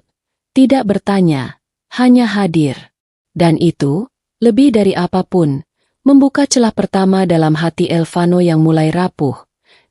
tidak bertanya, hanya hadir. Dan itu, lebih dari apapun, membuka celah pertama dalam hati Elvano yang mulai rapuh,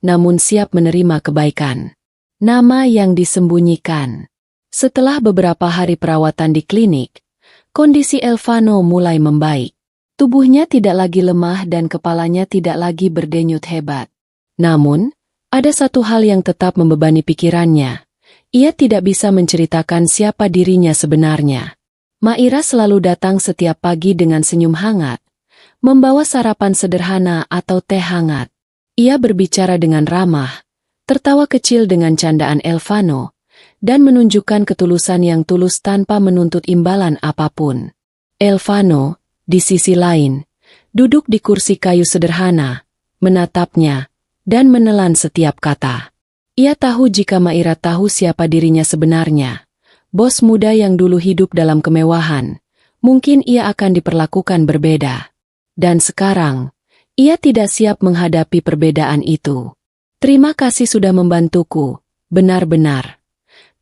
namun siap menerima kebaikan. Nama yang disembunyikan. Setelah beberapa hari perawatan di klinik, kondisi Elvano mulai membaik. Tubuhnya tidak lagi lemah dan kepalanya tidak lagi berdenyut hebat. Namun, ada satu hal yang tetap membebani pikirannya. Ia tidak bisa menceritakan siapa dirinya sebenarnya. Maira selalu datang setiap pagi dengan senyum hangat, membawa sarapan sederhana atau teh hangat. Ia berbicara dengan ramah, tertawa kecil dengan candaan Elvano, dan menunjukkan ketulusan yang tulus tanpa menuntut imbalan apapun. Elvano, di sisi lain, duduk di kursi kayu sederhana, menatapnya, dan menelan setiap kata. Ia tahu jika Maira tahu siapa dirinya sebenarnya, bos muda yang dulu hidup dalam kemewahan, mungkin ia akan diperlakukan berbeda. Dan sekarang, ia tidak siap menghadapi perbedaan itu. Terima kasih sudah membantuku, benar-benar,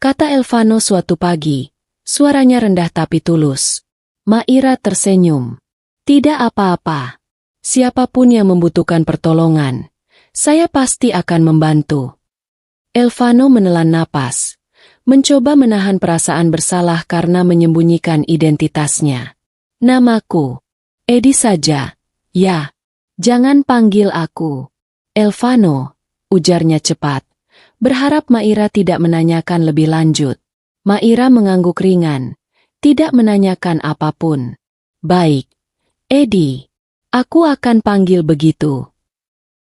kata Elvano suatu pagi, suaranya rendah tapi tulus. Maira tersenyum. Tidak apa-apa. Siapapun yang membutuhkan pertolongan, saya pasti akan membantu. Elvano menelan napas, mencoba menahan perasaan bersalah karena menyembunyikan identitasnya. Namaku Edi saja. Ya, jangan panggil aku Elvano, ujarnya cepat, berharap Maira tidak menanyakan lebih lanjut. Maira mengangguk ringan, tidak menanyakan apapun. Baik, Edi, aku akan panggil begitu.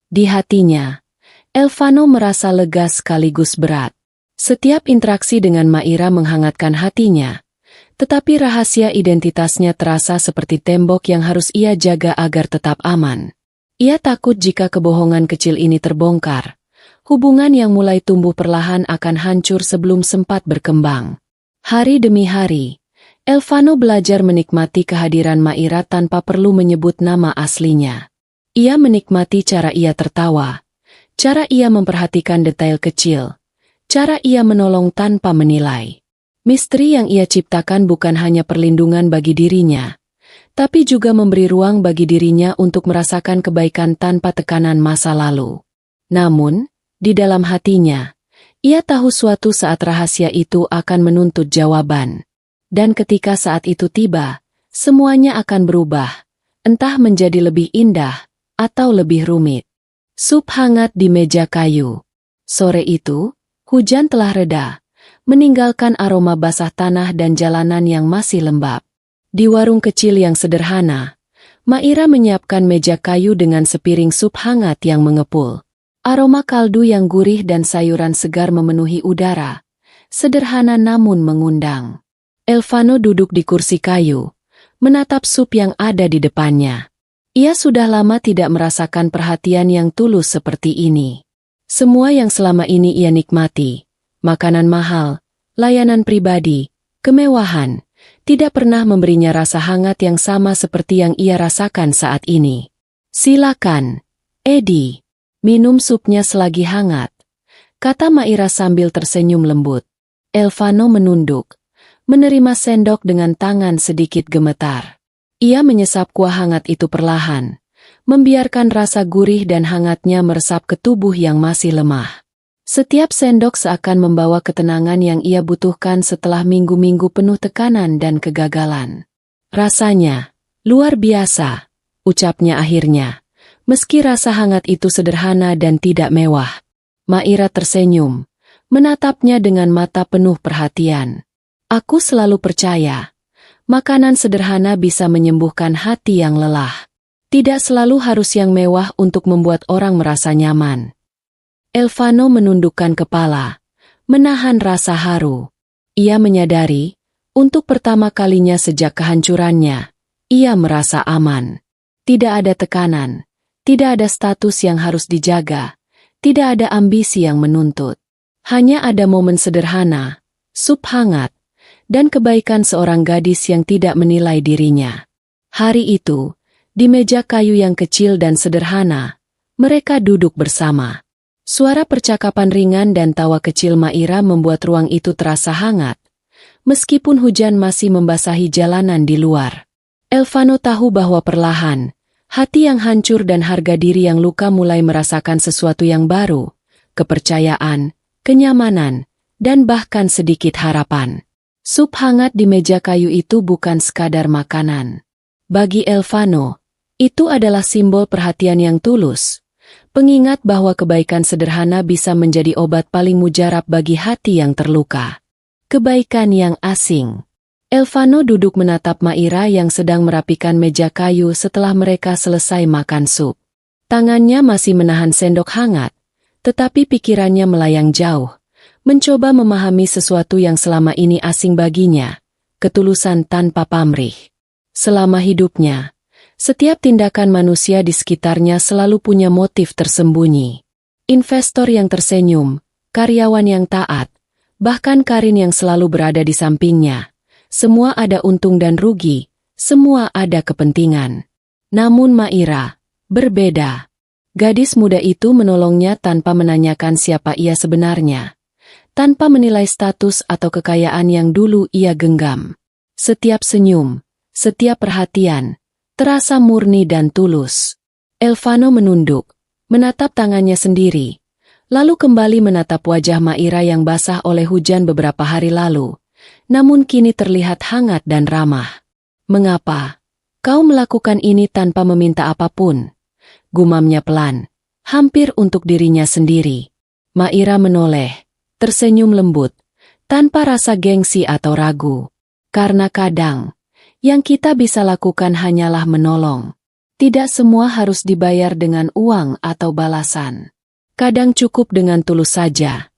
Di hatinya, Elvano merasa lega sekaligus berat. Setiap interaksi dengan Maira menghangatkan hatinya, tetapi rahasia identitasnya terasa seperti tembok yang harus ia jaga agar tetap aman. Ia takut jika kebohongan kecil ini terbongkar, hubungan yang mulai tumbuh perlahan akan hancur sebelum sempat berkembang. Hari demi hari, Elvano belajar menikmati kehadiran Maira tanpa perlu menyebut nama aslinya. Ia menikmati cara ia tertawa, cara ia memperhatikan detail kecil, cara ia menolong tanpa menilai. Misteri yang ia ciptakan bukan hanya perlindungan bagi dirinya, tapi juga memberi ruang bagi dirinya untuk merasakan kebaikan tanpa tekanan masa lalu. Namun, di dalam hatinya, ia tahu suatu saat rahasia itu akan menuntut jawaban. Dan ketika saat itu tiba, semuanya akan berubah, entah menjadi lebih indah atau lebih rumit. Sup hangat di meja kayu. Sore itu, hujan telah reda, meninggalkan aroma basah tanah dan jalanan yang masih lembab. Di warung kecil yang sederhana, Maira menyiapkan meja kayu dengan sepiring sup hangat yang mengepul. Aroma kaldu yang gurih dan sayuran segar memenuhi udara, sederhana namun mengundang. Elvano duduk di kursi kayu, menatap sup yang ada di depannya. Ia sudah lama tidak merasakan perhatian yang tulus seperti ini. Semua yang selama ini ia nikmati, makanan mahal, layanan pribadi, kemewahan, tidak pernah memberinya rasa hangat yang sama seperti yang ia rasakan saat ini. Silakan, Edi, minum supnya selagi hangat, kata Maira sambil tersenyum lembut. Elvano menunduk, menerima sendok dengan tangan sedikit gemetar. Ia menyesap kuah hangat itu perlahan, membiarkan rasa gurih dan hangatnya meresap ke tubuh yang masih lemah. Setiap sendok seakan membawa ketenangan yang ia butuhkan setelah minggu-minggu penuh tekanan dan kegagalan. Rasanya luar biasa, ucapnya akhirnya, Meski rasa hangat itu sederhana dan tidak mewah, Maira tersenyum, menatapnya dengan mata penuh perhatian. Aku selalu percaya, makanan sederhana bisa menyembuhkan hati yang lelah. Tidak selalu harus yang mewah untuk membuat orang merasa nyaman. Elvano menundukkan kepala, menahan rasa haru. Ia menyadari, untuk pertama kalinya sejak kehancurannya, ia merasa aman. Tidak ada tekanan, tidak ada status yang harus dijaga, tidak ada ambisi yang menuntut. Hanya ada momen sederhana, sup hangat, dan kebaikan seorang gadis yang tidak menilai dirinya. Hari itu, di meja kayu yang kecil dan sederhana, mereka duduk bersama. Suara percakapan ringan dan tawa kecil Maira membuat ruang itu terasa hangat, meskipun hujan masih membasahi jalanan di luar. Elvano tahu bahwa perlahan, hati yang hancur dan harga diri yang luka mulai merasakan sesuatu yang baru, kepercayaan, kenyamanan, dan bahkan sedikit harapan. Sup hangat di meja kayu itu bukan sekadar makanan. Bagi Elvano, itu adalah simbol perhatian yang tulus, pengingat bahwa kebaikan sederhana bisa menjadi obat paling mujarab bagi hati yang terluka. Kebaikan yang asing. Elvano duduk menatap Maira yang sedang merapikan meja kayu setelah mereka selesai makan sup. Tangannya masih menahan sendok hangat, tetapi pikirannya melayang jauh, mencoba memahami sesuatu yang selama ini asing baginya, ketulusan tanpa pamrih. Selama hidupnya, setiap tindakan manusia di sekitarnya selalu punya motif tersembunyi. Investor yang tersenyum, karyawan yang taat, bahkan Karin yang selalu berada di sampingnya. Semua ada untung dan rugi, semua ada kepentingan. Namun Maira, berbeda. Gadis muda itu menolongnya tanpa menanyakan siapa ia sebenarnya, tanpa menilai status atau kekayaan yang dulu ia genggam. Setiap senyum, setiap perhatian, terasa murni dan tulus. Elvano menunduk, menatap tangannya sendiri, lalu kembali menatap wajah Maira yang basah oleh hujan beberapa hari lalu, namun kini terlihat hangat dan ramah. "Mengapa kau melakukan ini tanpa meminta apapun?" gumamnya pelan, hampir untuk dirinya sendiri. Maira menoleh, tersenyum lembut, tanpa rasa gengsi atau ragu. Karena kadang, yang kita bisa lakukan hanyalah menolong. Tidak semua harus dibayar dengan uang atau balasan. Kadang cukup dengan tulus saja.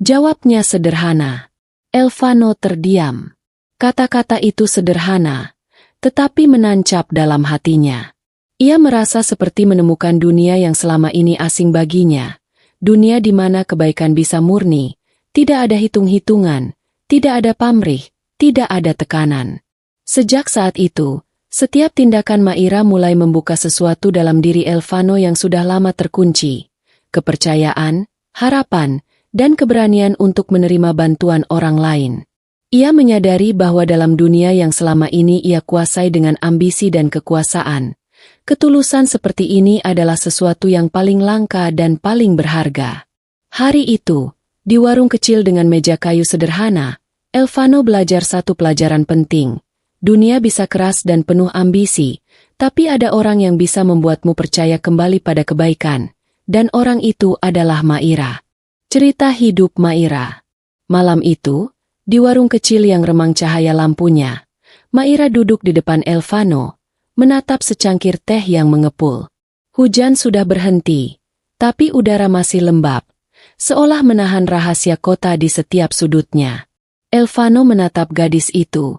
Jawabnya sederhana. Elvano terdiam. Kata-kata itu sederhana, tetapi menancap dalam hatinya. Ia merasa seperti menemukan dunia yang selama ini asing baginya. Dunia di mana kebaikan bisa murni, tidak ada hitung-hitungan, tidak ada pamrih, tidak ada tekanan. Sejak saat itu, setiap tindakan Maira mulai membuka sesuatu dalam diri Elvano yang sudah lama terkunci. Kepercayaan, harapan, dan keberanian untuk menerima bantuan orang lain. Ia menyadari bahwa dalam dunia yang selama ini ia kuasai dengan ambisi dan kekuasaan, ketulusan seperti ini adalah sesuatu yang paling langka dan paling berharga. Hari itu, di warung kecil dengan meja kayu sederhana, Elvano belajar satu pelajaran penting. Dunia bisa keras dan penuh ambisi, tapi ada orang yang bisa membuatmu percaya kembali pada kebaikan, dan orang itu adalah Maira. Cerita hidup Maira. Malam itu, di warung kecil yang remang cahaya lampunya, Maira duduk di depan Elvano, menatap secangkir teh yang mengepul. Hujan sudah berhenti, tapi udara masih lembab, seolah menahan rahasia kota di setiap sudutnya. Elvano menatap gadis itu,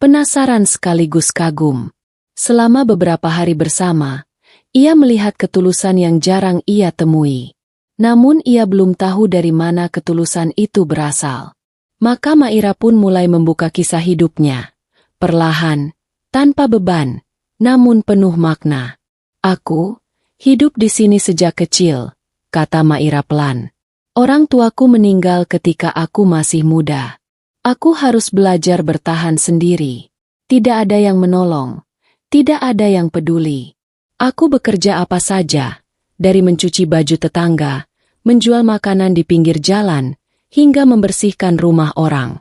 penasaran sekaligus kagum. Selama beberapa hari bersama, ia melihat ketulusan yang jarang ia temui. Namun ia belum tahu dari mana ketulusan itu berasal. Maka Maira pun mulai membuka kisah hidupnya. Perlahan, tanpa beban, namun penuh makna. "Aku hidup di sini sejak kecil," kata Maira pelan. "Orang tuaku meninggal ketika aku masih muda. Aku harus belajar bertahan sendiri. Tidak ada yang menolong. Tidak ada yang peduli. Aku bekerja apa saja, dari mencuci baju tetangga, menjual makanan di pinggir jalan, hingga membersihkan rumah orang."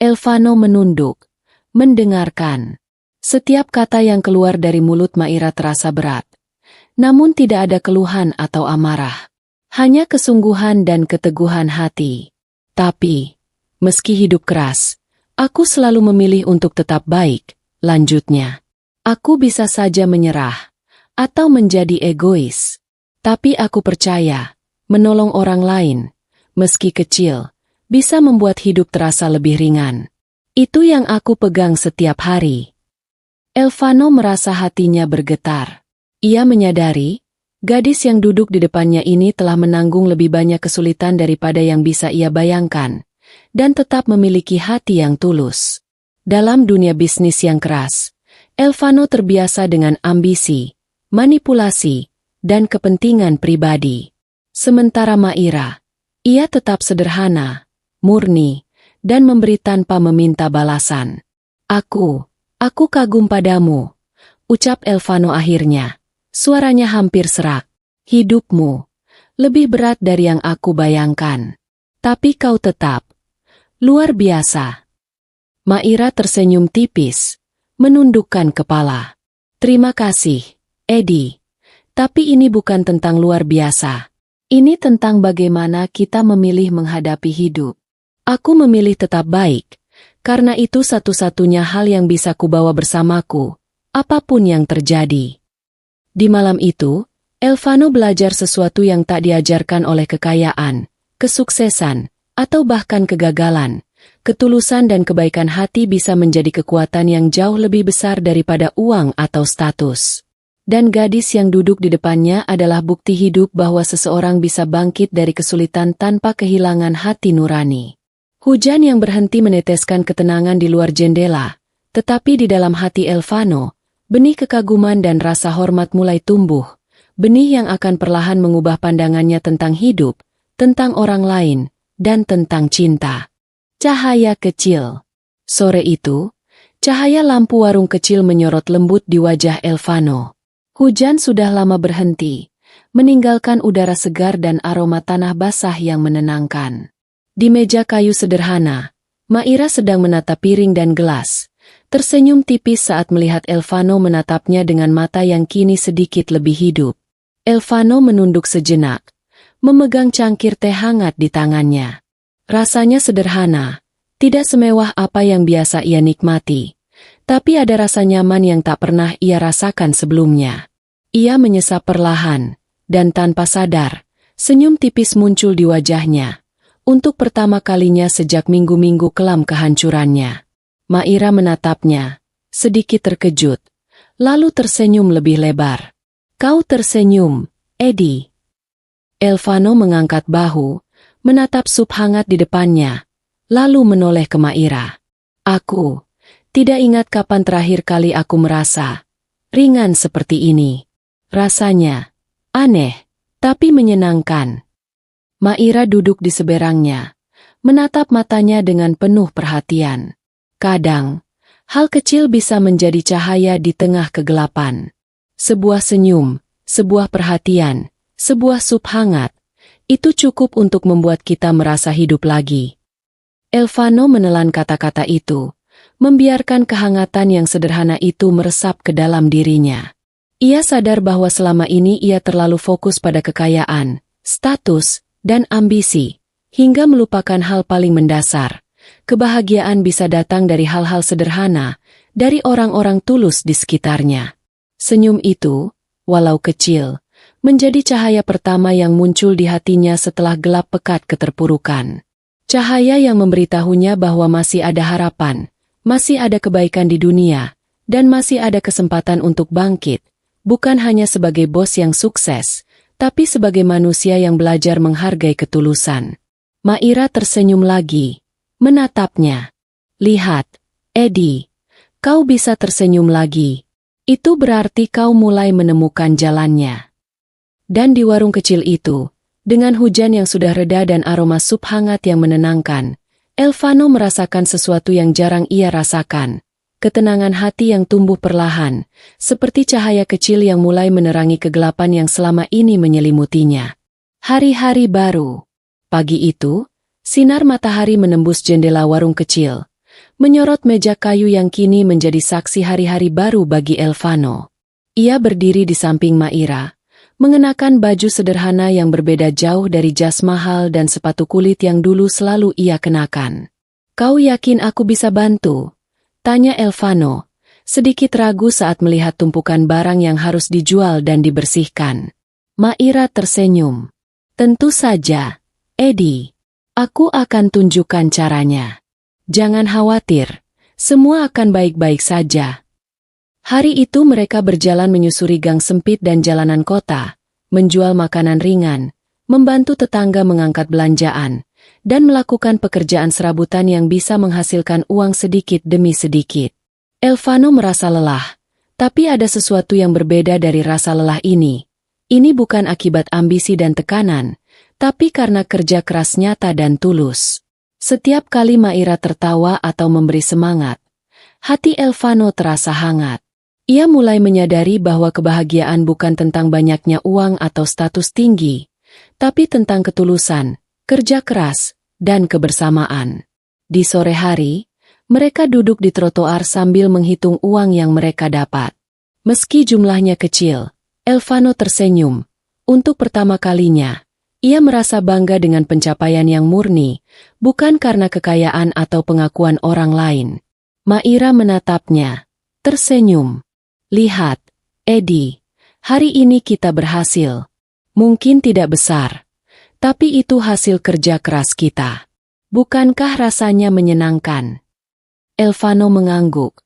Elvano menunduk, mendengarkan. Setiap kata yang keluar dari mulut Maira terasa berat. Namun tidak ada keluhan atau amarah. Hanya kesungguhan dan keteguhan hati. Tapi, meski hidup keras, aku selalu memilih untuk tetap baik, lanjutnya. Aku bisa saja menyerah, atau menjadi egois. Tapi aku percaya, menolong orang lain, meski kecil, bisa membuat hidup terasa lebih ringan. Itu yang aku pegang setiap hari. Elvano merasa hatinya bergetar. Ia menyadari, gadis yang duduk di depannya ini telah menanggung lebih banyak kesulitan daripada yang bisa ia bayangkan, dan tetap memiliki hati yang tulus. Dalam dunia bisnis yang keras, Elvano terbiasa dengan ambisi, manipulasi, dan kepentingan pribadi. Sementara Maira, ia tetap sederhana, murni, dan memberi tanpa meminta balasan. Aku kagum padamu, ucap Elvano akhirnya. Suaranya hampir serak. Hidupmu lebih berat dari yang aku bayangkan. Tapi kau tetap luar biasa. Maira tersenyum tipis, menundukkan kepala. Terima kasih, Eddie. Tapi ini bukan tentang luar biasa. Ini tentang bagaimana kita memilih menghadapi hidup. Aku memilih tetap baik, karena itu satu-satunya hal yang bisa kubawa bersamaku, apapun yang terjadi. Di malam itu, Elvano belajar sesuatu yang tak diajarkan oleh kekayaan, kesuksesan, atau bahkan kegagalan. Ketulusan dan kebaikan hati bisa menjadi kekuatan yang jauh lebih besar daripada uang atau status. Dan gadis yang duduk di depannya adalah bukti hidup bahwa seseorang bisa bangkit dari kesulitan tanpa kehilangan hati nurani. Hujan yang berhenti meneteskan ketenangan di luar jendela, tetapi di dalam hati Elvano, benih kekaguman dan rasa hormat mulai tumbuh, benih yang akan perlahan mengubah pandangannya tentang hidup, tentang orang lain, dan tentang cinta. Cahaya kecil. Sore itu, cahaya lampu warung kecil menyorot lembut di wajah Elvano. Hujan sudah lama berhenti, meninggalkan udara segar dan aroma tanah basah yang menenangkan. Di meja kayu sederhana, Maira sedang menata piring dan gelas. Tersenyum tipis saat melihat Elvano menatapnya dengan mata yang kini sedikit lebih hidup. Elvano menunduk sejenak, memegang cangkir teh hangat di tangannya. Rasanya sederhana, tidak semewah apa yang biasa ia nikmati, tapi ada rasa nyaman yang tak pernah ia rasakan sebelumnya. Ia menyesap perlahan, dan tanpa sadar, senyum tipis muncul di wajahnya. Untuk pertama kalinya sejak minggu-minggu kelam kehancurannya. Maira menatapnya, sedikit terkejut, lalu tersenyum lebih lebar. Kau tersenyum, Eddie. Elvano mengangkat bahu, menatap sup hangat di depannya, lalu menoleh ke Maira. Aku tidak ingat kapan terakhir kali aku merasa ringan seperti ini. Rasanya aneh, tapi menyenangkan. Maira duduk di seberangnya, menatap matanya dengan penuh perhatian. Kadang, hal kecil bisa menjadi cahaya di tengah kegelapan. Sebuah senyum, sebuah perhatian, sebuah sup hangat, itu cukup untuk membuat kita merasa hidup lagi. Elvano menelan kata-kata itu, membiarkan kehangatan yang sederhana itu meresap ke dalam dirinya. Ia sadar bahwa selama ini ia terlalu fokus pada kekayaan, status, dan ambisi, hingga melupakan hal paling mendasar. Kebahagiaan bisa datang dari hal-hal sederhana, dari orang-orang tulus di sekitarnya. Senyum itu, walau kecil, menjadi cahaya pertama yang muncul di hatinya setelah gelap pekat keterpurukan. Cahaya yang memberitahunya bahwa masih ada harapan, masih ada kebaikan di dunia, dan masih ada kesempatan untuk bangkit, bukan hanya sebagai bos yang sukses, tapi sebagai manusia yang belajar menghargai ketulusan. Maira tersenyum lagi, menatapnya. Lihat, Eddie, kau bisa tersenyum lagi. Itu berarti kau mulai menemukan jalannya. Dan di warung kecil itu, dengan hujan yang sudah reda dan aroma sup hangat yang menenangkan, Elvano merasakan sesuatu yang jarang ia rasakan. Ketenangan hati yang tumbuh perlahan, seperti cahaya kecil yang mulai menerangi kegelapan yang selama ini menyelimutinya. Hari-hari baru. Pagi itu, sinar matahari menembus jendela warung kecil, menyorot meja kayu yang kini menjadi saksi hari-hari baru bagi Elvano. Ia berdiri di samping Maira, mengenakan baju sederhana yang berbeda jauh dari jas mahal dan sepatu kulit yang dulu selalu ia kenakan. "Kau yakin aku bisa bantu?" tanya Elvano, sedikit ragu saat melihat tumpukan barang yang harus dijual dan dibersihkan. Maira tersenyum. "Tentu saja, Eddie. Aku akan tunjukkan caranya. Jangan khawatir, semua akan baik-baik saja." Hari itu mereka berjalan menyusuri gang sempit dan jalanan kota, menjual makanan ringan, membantu tetangga mengangkat belanjaan, dan melakukan pekerjaan serabutan yang bisa menghasilkan uang sedikit demi sedikit. Elvano merasa lelah, tapi ada sesuatu yang berbeda dari rasa lelah ini. Ini bukan akibat ambisi dan tekanan, tapi karena kerja keras nyata dan tulus. Setiap kali Maira tertawa atau memberi semangat, hati Elvano terasa hangat. Ia mulai menyadari bahwa kebahagiaan bukan tentang banyaknya uang atau status tinggi, tapi tentang ketulusan, kerja keras, dan kebersamaan. Di sore hari, mereka duduk di trotoar sambil menghitung uang yang mereka dapat. Meski jumlahnya kecil, Elvano tersenyum. Untuk pertama kalinya, ia merasa bangga dengan pencapaian yang murni, bukan karena kekayaan atau pengakuan orang lain. Maira menatapnya, tersenyum. "Lihat, Eddie, hari ini kita berhasil. Mungkin tidak besar, tapi itu hasil kerja keras kita. Bukankah rasanya menyenangkan?" Elvano mengangguk,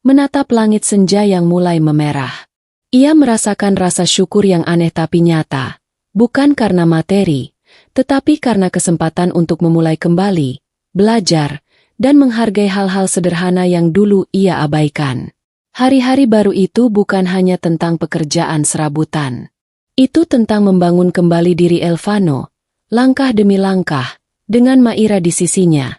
menatap langit senja yang mulai memerah. Ia merasakan rasa syukur yang aneh tapi nyata, bukan karena materi, tetapi karena kesempatan untuk memulai kembali, belajar, dan menghargai hal-hal sederhana yang dulu ia abaikan. Hari-hari baru itu bukan hanya tentang pekerjaan serabutan. Itu tentang membangun kembali diri Elvano, langkah demi langkah, dengan Maira di sisinya.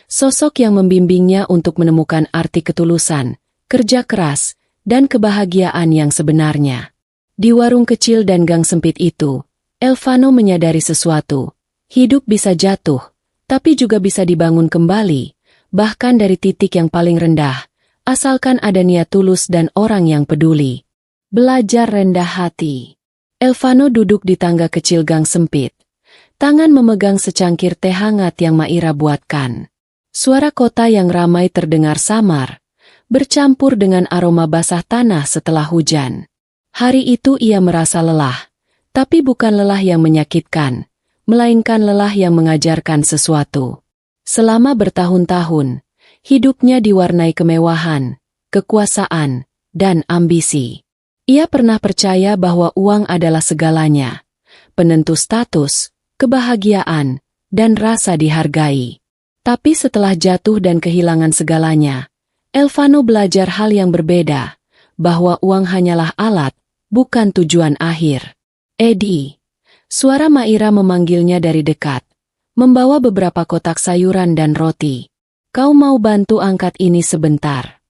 Sosok yang membimbingnya untuk menemukan arti ketulusan, kerja keras, dan kebahagiaan yang sebenarnya. Di warung kecil dan gang sempit itu, Elvano menyadari sesuatu. Hidup bisa jatuh, tapi juga bisa dibangun kembali, bahkan dari titik yang paling rendah. Asalkan ada niat tulus dan orang yang peduli. Belajar rendah hati. Elvano duduk di tangga kecil gang sempit. Tangan memegang secangkir teh hangat yang Maira buatkan. Suara kota yang ramai terdengar samar, bercampur dengan aroma basah tanah setelah hujan. Hari itu ia merasa lelah, tapi bukan lelah yang menyakitkan, melainkan lelah yang mengajarkan sesuatu. Selama bertahun-tahun, hidupnya diwarnai kemewahan, kekuasaan, dan ambisi. Ia pernah percaya bahwa uang adalah segalanya, penentu status, kebahagiaan, dan rasa dihargai. Tapi setelah jatuh dan kehilangan segalanya, Elvano belajar hal yang berbeda, bahwa uang hanyalah alat, bukan tujuan akhir. "Eddie," suara Maira memanggilnya dari dekat, membawa beberapa kotak sayuran dan roti. "Kau mau bantu angkat ini sebentar?"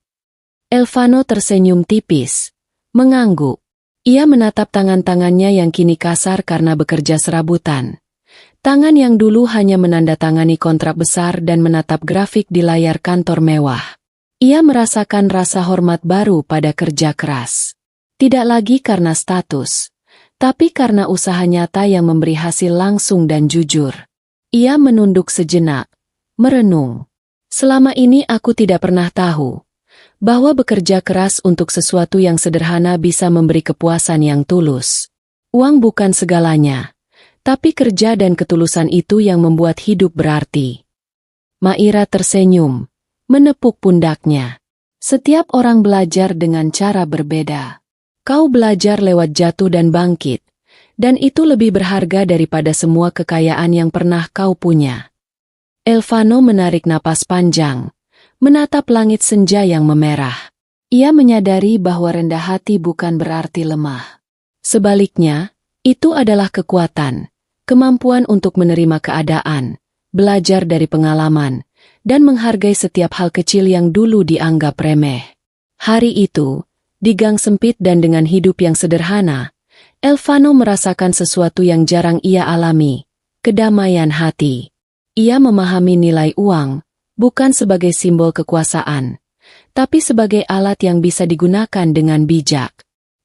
Elvano tersenyum tipis, mengangguk. Ia menatap tangan-tangannya yang kini kasar karena bekerja serabutan. Tangan yang dulu hanya menandatangani kontrak besar dan menatap grafik di layar kantor mewah. Ia merasakan rasa hormat baru pada kerja keras. Tidak lagi karena status, tapi karena usaha nyata yang memberi hasil langsung dan jujur. Ia menunduk sejenak, merenung. "Selama ini aku tidak pernah tahu bahwa bekerja keras untuk sesuatu yang sederhana bisa memberi kepuasan yang tulus. Uang bukan segalanya, tapi kerja dan ketulusan itu yang membuat hidup berarti." Maira tersenyum, menepuk pundaknya. "Setiap orang belajar dengan cara berbeda. Kau belajar lewat jatuh dan bangkit, dan itu lebih berharga daripada semua kekayaan yang pernah kau punya." Elvano menarik napas panjang, menatap langit senja yang memerah. Ia menyadari bahwa rendah hati bukan berarti lemah. Sebaliknya, itu adalah kekuatan, kemampuan untuk menerima keadaan, belajar dari pengalaman, dan menghargai setiap hal kecil yang dulu dianggap remeh. Hari itu, di gang sempit dan dengan hidup yang sederhana, Elvano merasakan sesuatu yang jarang ia alami, kedamaian hati. Ia memahami nilai uang, bukan sebagai simbol kekuasaan, tapi sebagai alat yang bisa digunakan dengan bijak.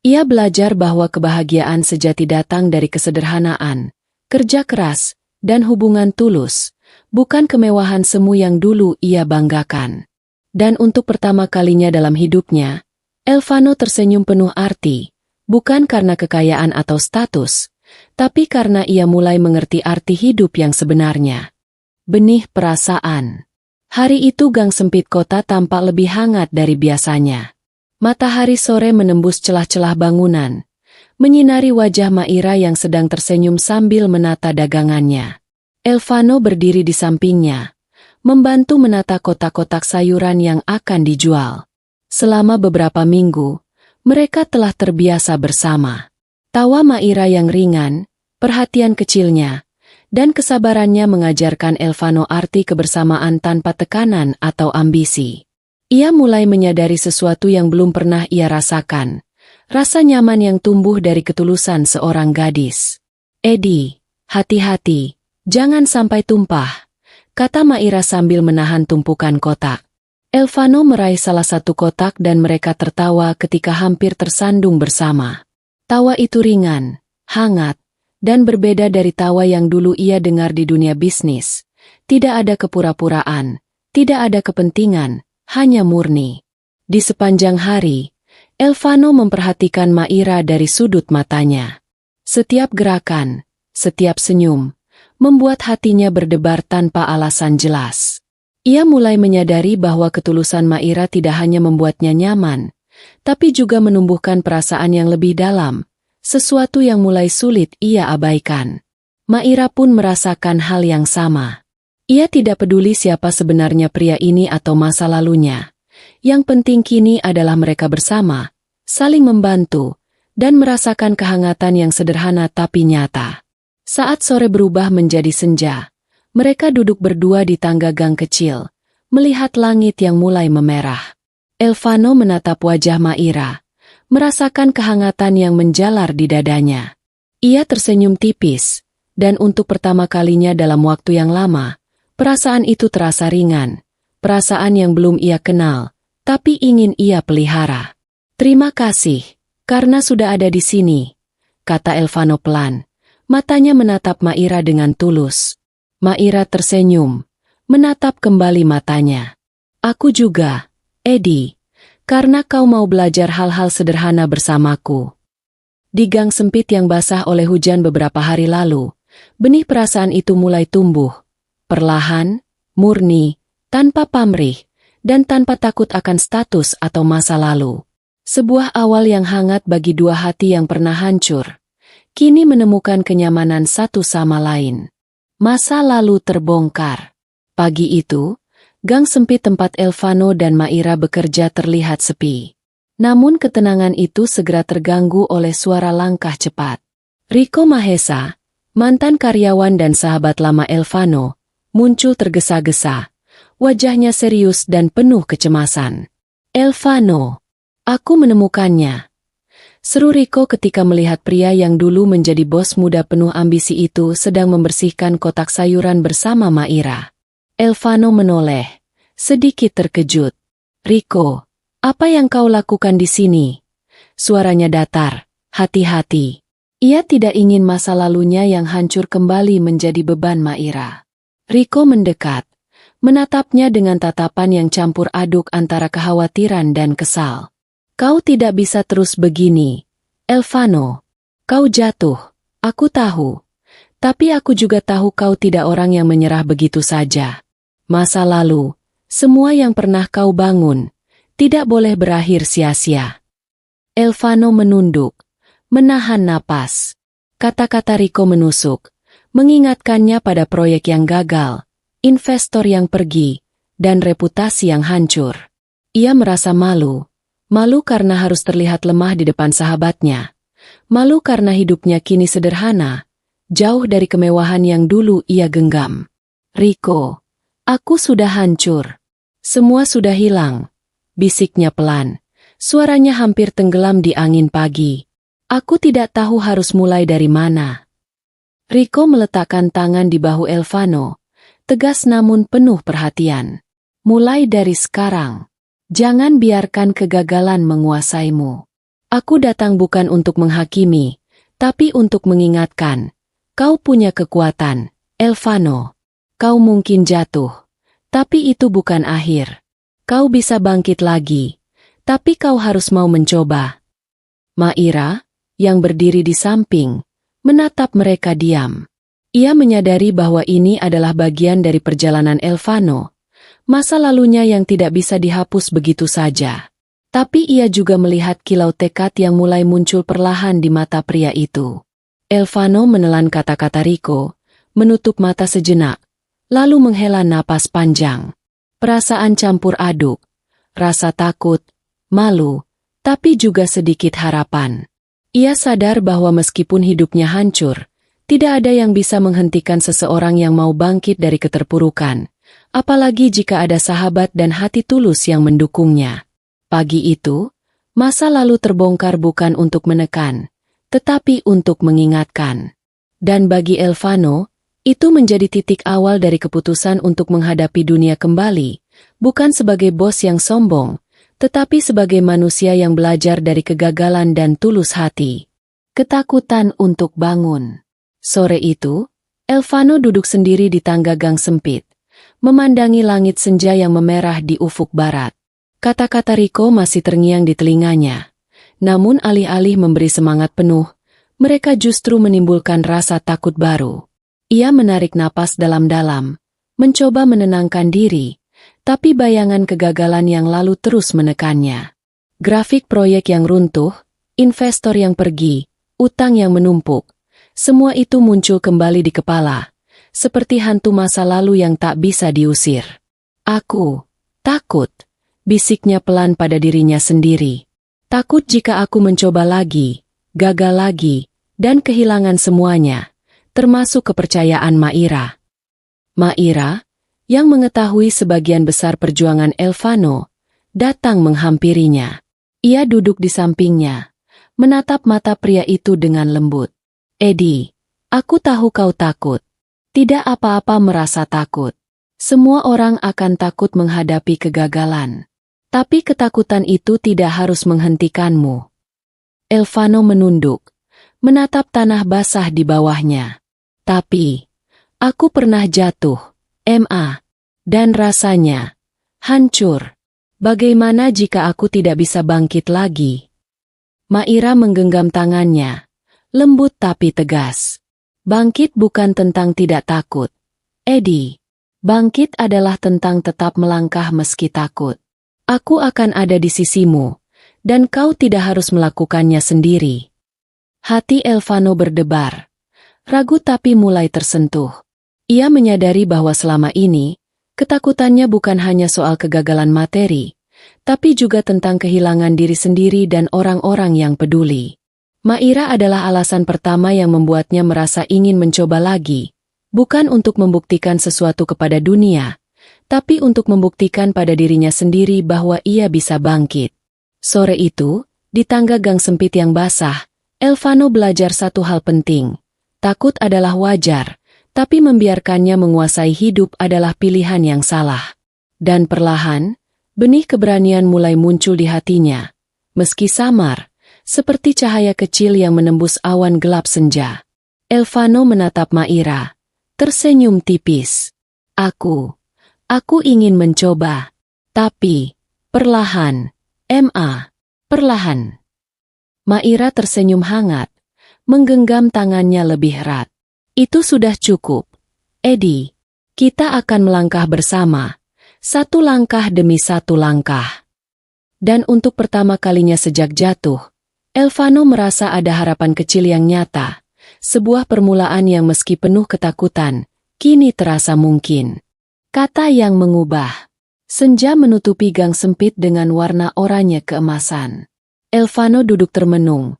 Ia belajar bahwa kebahagiaan sejati datang dari kesederhanaan, kerja keras, dan hubungan tulus, bukan kemewahan semu yang dulu ia banggakan. Dan untuk pertama kalinya dalam hidupnya, Elvano tersenyum penuh arti, bukan karena kekayaan atau status, tapi karena ia mulai mengerti arti hidup yang sebenarnya. Benih perasaan. Hari itu gang sempit kota tampak lebih hangat dari biasanya. Matahari sore menembus celah-celah bangunan, menyinari wajah Maira yang sedang tersenyum sambil menata dagangannya. Elvano berdiri di sampingnya, membantu menata kotak-kotak sayuran yang akan dijual. Selama beberapa minggu, mereka telah terbiasa bersama. Tawa Maira yang ringan, perhatian kecilnya, dan kesabarannya mengajarkan Elvano arti kebersamaan tanpa tekanan atau ambisi. Ia mulai menyadari sesuatu yang belum pernah ia rasakan, rasa nyaman yang tumbuh dari ketulusan seorang gadis. "Edi, hati-hati, jangan sampai tumpah," kata Maira sambil menahan tumpukan kotak. Elvano meraih salah satu kotak dan mereka tertawa ketika hampir tersandung bersama. Tawa itu ringan, hangat, dan berbeda dari tawa yang dulu ia dengar di dunia bisnis. Tidak ada kepura-puraan, tidak ada kepentingan, hanya murni. Di sepanjang hari, Elvano memperhatikan Maira dari sudut matanya. Setiap gerakan, setiap senyum, membuat hatinya berdebar tanpa alasan jelas. Ia mulai menyadari bahwa ketulusan Maira tidak hanya membuatnya nyaman, tapi juga menumbuhkan perasaan yang lebih dalam, sesuatu yang mulai sulit ia abaikan. Maira pun merasakan hal yang sama. Ia tidak peduli siapa sebenarnya pria ini atau masa lalunya. Yang penting kini adalah mereka bersama, saling membantu, dan merasakan kehangatan yang sederhana tapi nyata. Saat sore berubah menjadi senja, mereka duduk berdua di tangga gang kecil, melihat langit yang mulai memerah. Elvano menatap wajah Maira, merasakan kehangatan yang menjalar di dadanya. Ia tersenyum tipis, dan untuk pertama kalinya dalam waktu yang lama, perasaan itu terasa ringan, perasaan yang belum ia kenal, tapi ingin ia pelihara. "Terima kasih, karena sudah ada di sini," kata Elvano pelan, matanya menatap Maira dengan tulus. Maira tersenyum, menatap kembali matanya. "Aku juga, Edi, karena kau mau belajar hal-hal sederhana bersamaku." Di gang sempit yang basah oleh hujan beberapa hari lalu, benih perasaan itu mulai tumbuh. Perlahan, murni, tanpa pamrih, dan tanpa takut akan status atau masa lalu. Sebuah awal yang hangat bagi dua hati yang pernah hancur, kini menemukan kenyamanan satu sama lain. Masa lalu terbongkar. Pagi itu, gang sempit tempat Elvano dan Maira bekerja terlihat sepi. Namun ketenangan itu segera terganggu oleh suara langkah cepat. Rico Mahesa, mantan karyawan dan sahabat lama Elvano, muncul tergesa-gesa. Wajahnya serius dan penuh kecemasan. "Elvano, aku menemukannya," seru Rico ketika melihat pria yang dulu menjadi bos muda penuh ambisi itu sedang membersihkan kotak sayuran bersama Maira. Elvano menoleh, sedikit terkejut. "Rico, apa yang kau lakukan di sini?" Suaranya datar, hati-hati. Ia tidak ingin masa lalunya yang hancur kembali menjadi beban Maira. Rico mendekat, menatapnya dengan tatapan yang campur aduk antara kekhawatiran dan kesal. "Kau tidak bisa terus begini, Elvano. Kau jatuh, aku tahu. Tapi aku juga tahu kau tidak orang yang menyerah begitu saja. Masa lalu, semua yang pernah kau bangun, tidak boleh berakhir sia-sia." Elvano menunduk, menahan napas. Kata-kata Rico menusuk, mengingatkannya pada proyek yang gagal, investor yang pergi, dan reputasi yang hancur. Ia merasa malu. Malu karena harus terlihat lemah di depan sahabatnya. Malu karena hidupnya kini sederhana, jauh dari kemewahan yang dulu ia genggam. "Rico, aku sudah hancur. Semua sudah hilang," bisiknya pelan. Suaranya hampir tenggelam di angin pagi. "Aku tidak tahu harus mulai dari mana." Rico meletakkan tangan di bahu Elvano, tegas namun penuh perhatian. "Mulai dari sekarang. Jangan biarkan kegagalan menguasaimu. Aku datang bukan untuk menghakimi, tapi untuk mengingatkan. Kau punya kekuatan, Elvano. Kau mungkin jatuh, tapi itu bukan akhir. Kau bisa bangkit lagi, tapi kau harus mau mencoba. Maira, yang berdiri di samping, menatap mereka diam. Ia menyadari bahwa ini adalah bagian dari perjalanan Elvano, masa lalunya yang tidak bisa dihapus begitu saja. Tapi ia juga melihat kilau tekad yang mulai muncul perlahan di mata pria itu. Elvano menelan kata-kata Rico, menutup mata sejenak, lalu menghela napas panjang. Perasaan campur aduk, rasa takut, malu, tapi juga sedikit harapan. Ia sadar bahwa meskipun hidupnya hancur, tidak ada yang bisa menghentikan seseorang yang mau bangkit dari keterpurukan, apalagi jika ada sahabat dan hati tulus yang mendukungnya. Pagi itu, masa lalu terbongkar bukan untuk menekan, tetapi untuk mengingatkan. Dan bagi Elvano, itu menjadi titik awal dari keputusan untuk menghadapi dunia kembali, bukan sebagai bos yang sombong, tetapi sebagai manusia yang belajar dari kegagalan dan tulus hati. Ketakutan untuk bangun. Sore itu, Elvano duduk sendiri di tangga gang sempit, memandangi langit senja yang memerah di ufuk barat. Kata-kata Rico masih terngiang di telinganya. Namun alih-alih memberi semangat penuh, mereka justru menimbulkan rasa takut baru. Ia menarik napas dalam-dalam, mencoba menenangkan diri, tapi bayangan kegagalan yang lalu terus menekannya. Grafik proyek yang runtuh, investor yang pergi, utang yang menumpuk, semua itu muncul kembali di kepala, seperti hantu masa lalu yang tak bisa diusir. Aku takut. Bisiknya pelan pada dirinya sendiri. Takut jika aku mencoba lagi, gagal lagi, dan kehilangan semuanya, termasuk kepercayaan Maira. Maira, yang mengetahui sebagian besar perjuangan Elvano, datang menghampirinya. Ia duduk di sampingnya, menatap mata pria itu dengan lembut. Eddie, aku tahu kau takut. Tidak apa-apa merasa takut. Semua orang akan takut menghadapi kegagalan. Tapi ketakutan itu tidak harus menghentikanmu. Elvano menunduk, menatap tanah basah di bawahnya. Tapi, aku pernah jatuh, dan rasanya hancur. Bagaimana jika aku tidak bisa bangkit lagi? Maira menggenggam tangannya, lembut tapi tegas. Bangkit bukan tentang tidak takut. Eddie, bangkit adalah tentang tetap melangkah meski takut. Aku akan ada di sisimu, dan kau tidak harus melakukannya sendiri. Hati Elvano berdebar, ragu tapi mulai tersentuh. Ia menyadari bahwa selama ini, ketakutannya bukan hanya soal kegagalan materi, tapi juga tentang kehilangan diri sendiri dan orang-orang yang peduli. Maira adalah alasan pertama yang membuatnya merasa ingin mencoba lagi, bukan untuk membuktikan sesuatu kepada dunia, tapi untuk membuktikan pada dirinya sendiri bahwa ia bisa bangkit. Sore itu, di tangga gang sempit yang basah, Elvano belajar satu hal penting. Takut adalah wajar, tapi membiarkannya menguasai hidup adalah pilihan yang salah. Dan perlahan, benih keberanian mulai muncul di hatinya. Meski samar, seperti cahaya kecil yang menembus awan gelap senja. Elvano menatap Maira, tersenyum tipis. Aku ingin mencoba. Tapi, perlahan, perlahan. Maira tersenyum hangat, menggenggam tangannya lebih erat. Itu sudah cukup. Eddie, kita akan melangkah bersama, satu langkah demi satu langkah. Dan untuk pertama kalinya sejak jatuh, Elvano merasa ada harapan kecil yang nyata, sebuah permulaan yang meski penuh ketakutan, kini terasa mungkin. Kata yang mengubah. Senja menutupi gang sempit dengan warna oranye keemasan. Elvano duduk termenung,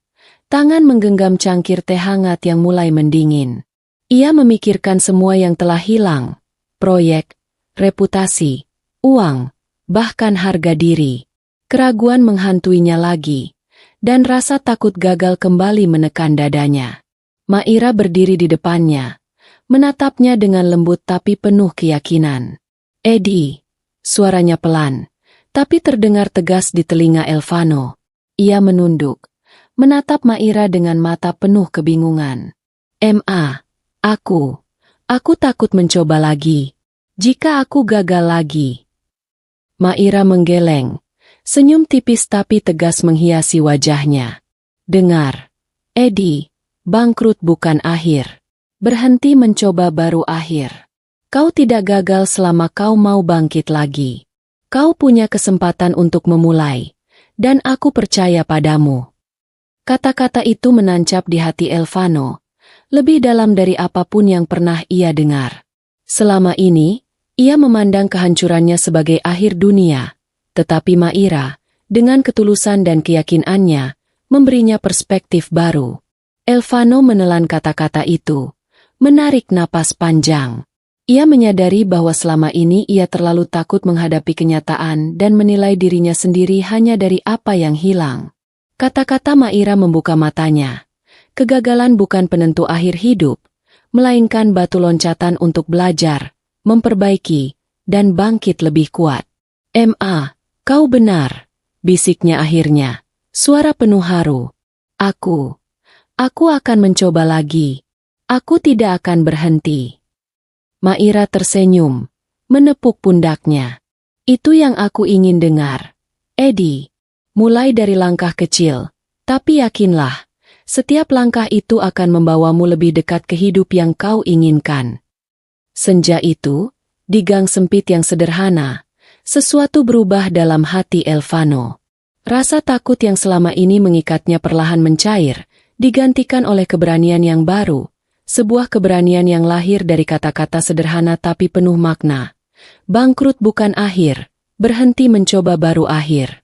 tangan menggenggam cangkir teh hangat yang mulai mendingin. Ia memikirkan semua yang telah hilang, proyek, reputasi, uang, bahkan harga diri. Keraguan menghantuinya lagi, dan rasa takut gagal kembali menekan dadanya. Maira berdiri di depannya, menatapnya dengan lembut tapi penuh keyakinan. Eddie, suaranya pelan, tapi terdengar tegas di telinga Elvano. Ia menunduk, menatap Maira dengan mata penuh kebingungan. Aku takut mencoba lagi. Jika aku gagal lagi. Maira menggeleng. Senyum tipis tapi tegas menghiasi wajahnya. Dengar, Eddie, bangkrut bukan akhir. Berhenti mencoba baru akhir. Kau tidak gagal selama kau mau bangkit lagi. Kau punya kesempatan untuk memulai. Dan aku percaya padamu. Kata-kata itu menancap di hati Elvano, lebih dalam dari apapun yang pernah ia dengar. Selama ini, ia memandang kehancurannya sebagai akhir dunia, tetapi Maira, dengan ketulusan dan keyakinannya, memberinya perspektif baru. Elvano menelan kata-kata itu, menarik napas panjang. Ia menyadari bahwa selama ini ia terlalu takut menghadapi kenyataan dan menilai dirinya sendiri hanya dari apa yang hilang. Kata-kata Maira membuka matanya. Kegagalan bukan penentu akhir hidup, melainkan batu loncatan untuk belajar, memperbaiki, dan bangkit lebih kuat. Kau benar, bisiknya akhirnya. Suara penuh haru. Aku akan mencoba lagi. Aku tidak akan berhenti. Maira tersenyum, menepuk pundaknya. Itu yang aku ingin dengar. Eddie, mulai dari langkah kecil, tapi yakinlah, setiap langkah itu akan membawamu lebih dekat ke hidup yang kau inginkan. Senja itu, di gang sempit yang sederhana, sesuatu berubah dalam hati Elvano. Rasa takut yang selama ini mengikatnya perlahan mencair, digantikan oleh keberanian yang baru, sebuah keberanian yang lahir dari kata-kata sederhana tapi penuh makna. Bangkrut bukan akhir, berhenti mencoba baru akhir.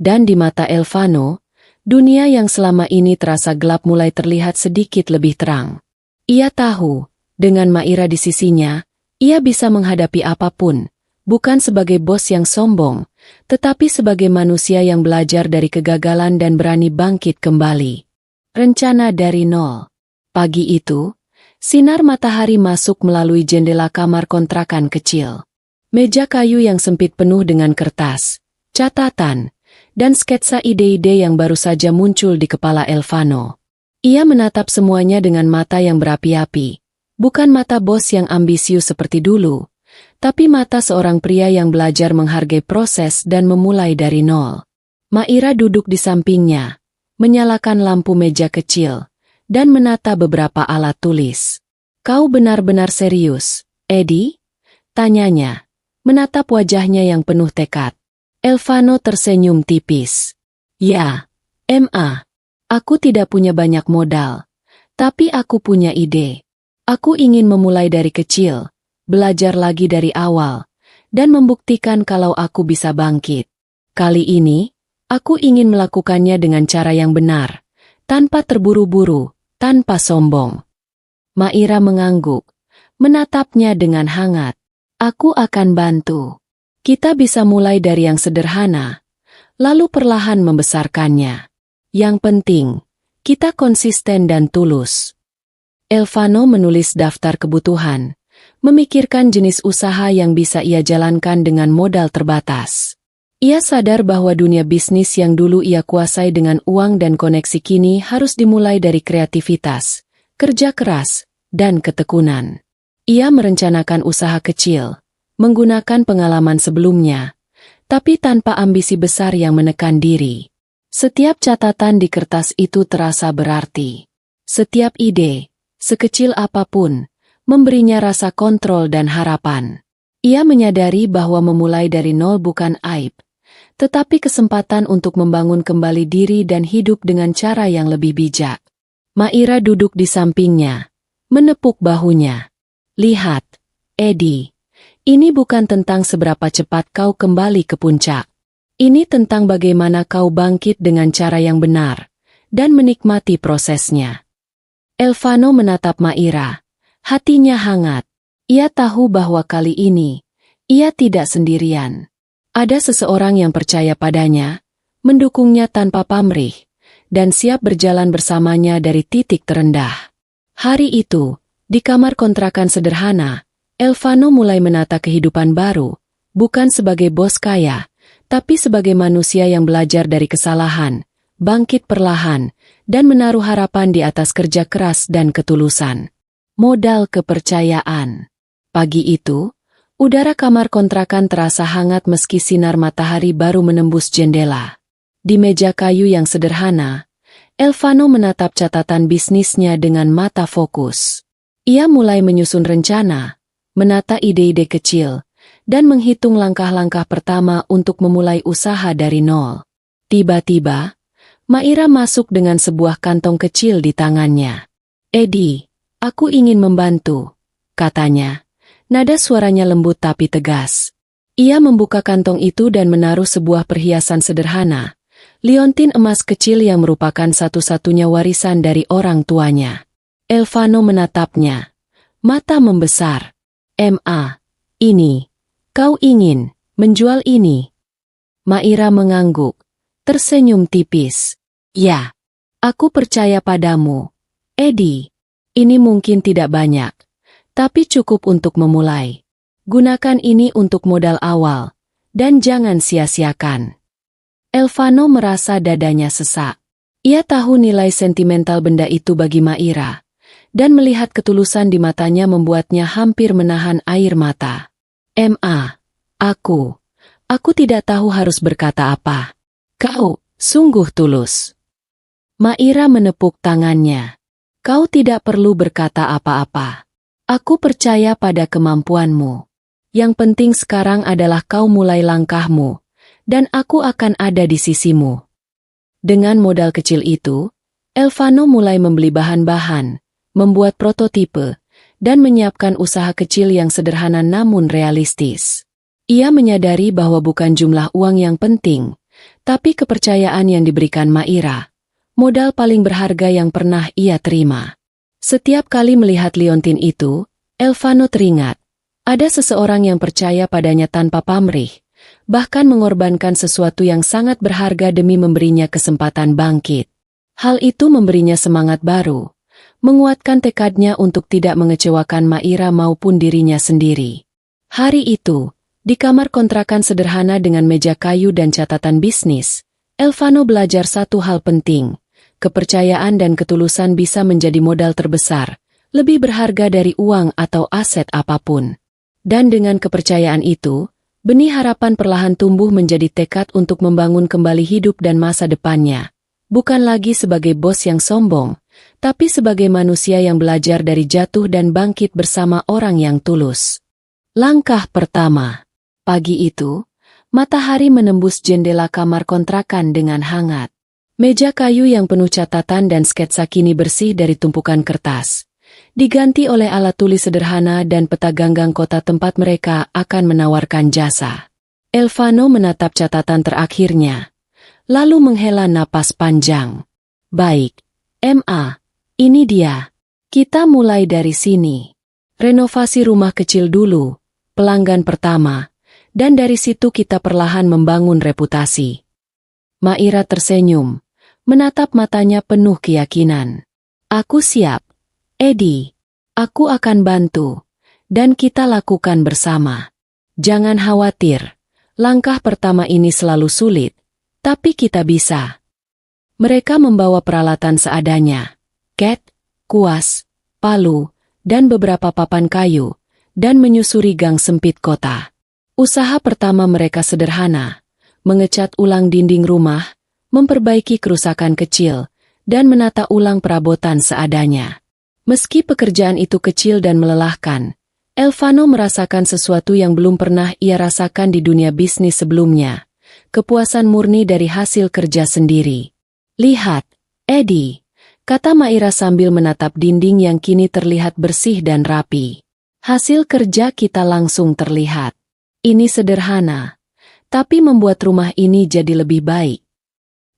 Dan di mata Elvano, dunia yang selama ini terasa gelap mulai terlihat sedikit lebih terang. Ia tahu, dengan Maira di sisinya, ia bisa menghadapi apapun, bukan sebagai bos yang sombong, tetapi sebagai manusia yang belajar dari kegagalan dan berani bangkit kembali. Rencana dari nol. Pagi itu, sinar matahari masuk melalui jendela kamar kontrakan kecil. Meja kayu yang sempit penuh dengan kertas, catatan, dan sketsa ide-ide yang baru saja muncul di kepala Elvano. Ia menatap semuanya dengan mata yang berapi-api, bukan mata bos yang ambisius seperti dulu, tapi mata seorang pria yang belajar menghargai proses dan memulai dari nol. Maira duduk di sampingnya, menyalakan lampu meja kecil, dan menata beberapa alat tulis. Kau benar-benar serius, Eddie? Tanyanya, menatap wajahnya yang penuh tekad. Elvano tersenyum tipis. Ya, aku tidak punya banyak modal, tapi aku punya ide. Aku ingin memulai dari kecil, belajar lagi dari awal, dan membuktikan kalau aku bisa bangkit. Kali ini, aku ingin melakukannya dengan cara yang benar, tanpa terburu-buru, tanpa sombong. Maira mengangguk, menatapnya dengan hangat. Aku akan bantu. Kita bisa mulai dari yang sederhana, lalu perlahan membesarkannya. Yang penting, kita konsisten dan tulus. Elvano menulis daftar kebutuhan, memikirkan jenis usaha yang bisa ia jalankan dengan modal terbatas. Ia sadar bahwa dunia bisnis yang dulu ia kuasai dengan uang dan koneksi kini harus dimulai dari kreativitas, kerja keras, dan ketekunan. Ia merencanakan usaha kecil, menggunakan pengalaman sebelumnya, tapi tanpa ambisi besar yang menekan diri. Setiap catatan di kertas itu terasa berarti. Setiap ide, sekecil apapun, memberinya rasa kontrol dan harapan. Ia menyadari bahwa memulai dari nol bukan aib, tetapi kesempatan untuk membangun kembali diri dan hidup dengan cara yang lebih bijak. Maira duduk di sampingnya, menepuk bahunya. Lihat, Eddie. Ini bukan tentang seberapa cepat kau kembali ke puncak. Ini tentang bagaimana kau bangkit dengan cara yang benar, dan menikmati prosesnya. Elvano menatap Maira, hatinya hangat. Ia tahu bahwa kali ini, ia tidak sendirian. Ada seseorang yang percaya padanya, mendukungnya tanpa pamrih, dan siap berjalan bersamanya dari titik terendah. Hari itu, di kamar kontrakan sederhana, Elvano mulai menata kehidupan baru, bukan sebagai bos kaya, tapi sebagai manusia yang belajar dari kesalahan, bangkit perlahan, dan menaruh harapan di atas kerja keras dan ketulusan. Modal kepercayaan. Pagi itu, udara kamar kontrakan terasa hangat meski sinar matahari baru menembus jendela. Di meja kayu yang sederhana, Elvano menatap catatan bisnisnya dengan mata fokus. Ia mulai menyusun rencana, menata ide-ide kecil, dan menghitung langkah-langkah pertama untuk memulai usaha dari nol. Tiba-tiba, Maira masuk dengan sebuah kantong kecil di tangannya. "Edi, aku ingin membantu," katanya. Nada suaranya lembut tapi tegas. Ia membuka kantong itu dan menaruh sebuah perhiasan sederhana, liontin emas kecil yang merupakan satu-satunya warisan dari orang tuanya. Elvano menatapnya. Mata membesar. "Ma, ini. Kau ingin menjual ini?" Maira mengangguk, tersenyum tipis. "Ya, aku percaya padamu, Edi. Ini mungkin tidak banyak, tapi cukup untuk memulai. Gunakan ini untuk modal awal, dan jangan sia-siakan." Elvano merasa dadanya sesak. Ia tahu nilai sentimental benda itu bagi Maira, dan melihat ketulusan di matanya membuatnya hampir menahan air mata. "Ma, aku tidak tahu harus berkata apa. Kau sungguh tulus." Maira menepuk tangannya. "Kau tidak perlu berkata apa-apa. Aku percaya pada kemampuanmu. Yang penting sekarang adalah kau mulai langkahmu, dan aku akan ada di sisimu." Dengan modal kecil itu, Elvano mulai membeli bahan-bahan, membuat prototipe, dan menyiapkan usaha kecil yang sederhana namun realistis. Ia menyadari bahwa bukan jumlah uang yang penting, tapi kepercayaan yang diberikan Maira, modal paling berharga yang pernah ia terima. Setiap kali melihat liontin itu, Elvano teringat, ada seseorang yang percaya padanya tanpa pamrih, bahkan mengorbankan sesuatu yang sangat berharga demi memberinya kesempatan bangkit. Hal itu memberinya semangat baru, menguatkan tekadnya untuk tidak mengecewakan Maira maupun dirinya sendiri. Hari itu, di kamar kontrakan sederhana dengan meja kayu dan catatan bisnis, Elvano belajar satu hal penting. Kepercayaan dan ketulusan bisa menjadi modal terbesar, lebih berharga dari uang atau aset apapun. Dan dengan kepercayaan itu, benih harapan perlahan tumbuh menjadi tekad untuk membangun kembali hidup dan masa depannya. Bukan lagi sebagai bos yang sombong, tapi sebagai manusia yang belajar dari jatuh dan bangkit bersama orang yang tulus. Langkah pertama. Pagi itu, matahari menembus jendela kamar kontrakan dengan hangat. Meja kayu yang penuh catatan dan sketsa kini bersih dari tumpukan kertas, diganti oleh alat tulis sederhana dan peta ganggang kota tempat mereka akan menawarkan jasa. Elvano menatap catatan terakhirnya, lalu menghela napas panjang. "Baik, Ma, ini dia. Kita mulai dari sini. Renovasi rumah kecil dulu, pelanggan pertama, dan dari situ kita perlahan membangun reputasi." Maira tersenyum, menatap matanya penuh keyakinan. "Aku siap, Edi. Aku akan bantu, dan kita lakukan bersama. Jangan khawatir, langkah pertama ini selalu sulit, tapi kita bisa." Mereka membawa peralatan seadanya, cat, kuas, palu, dan beberapa papan kayu, dan menyusuri gang sempit kota. Usaha pertama mereka sederhana, mengecat ulang dinding rumah, memperbaiki kerusakan kecil, dan menata ulang perabotan seadanya. Meski pekerjaan itu kecil dan melelahkan, Elvano merasakan sesuatu yang belum pernah ia rasakan di dunia bisnis sebelumnya, kepuasan murni dari hasil kerja sendiri. "Lihat, Edi," kata Maira sambil menatap dinding yang kini terlihat bersih dan rapi. "Hasil kerja kita langsung terlihat. Ini sederhana, tapi membuat rumah ini jadi lebih baik."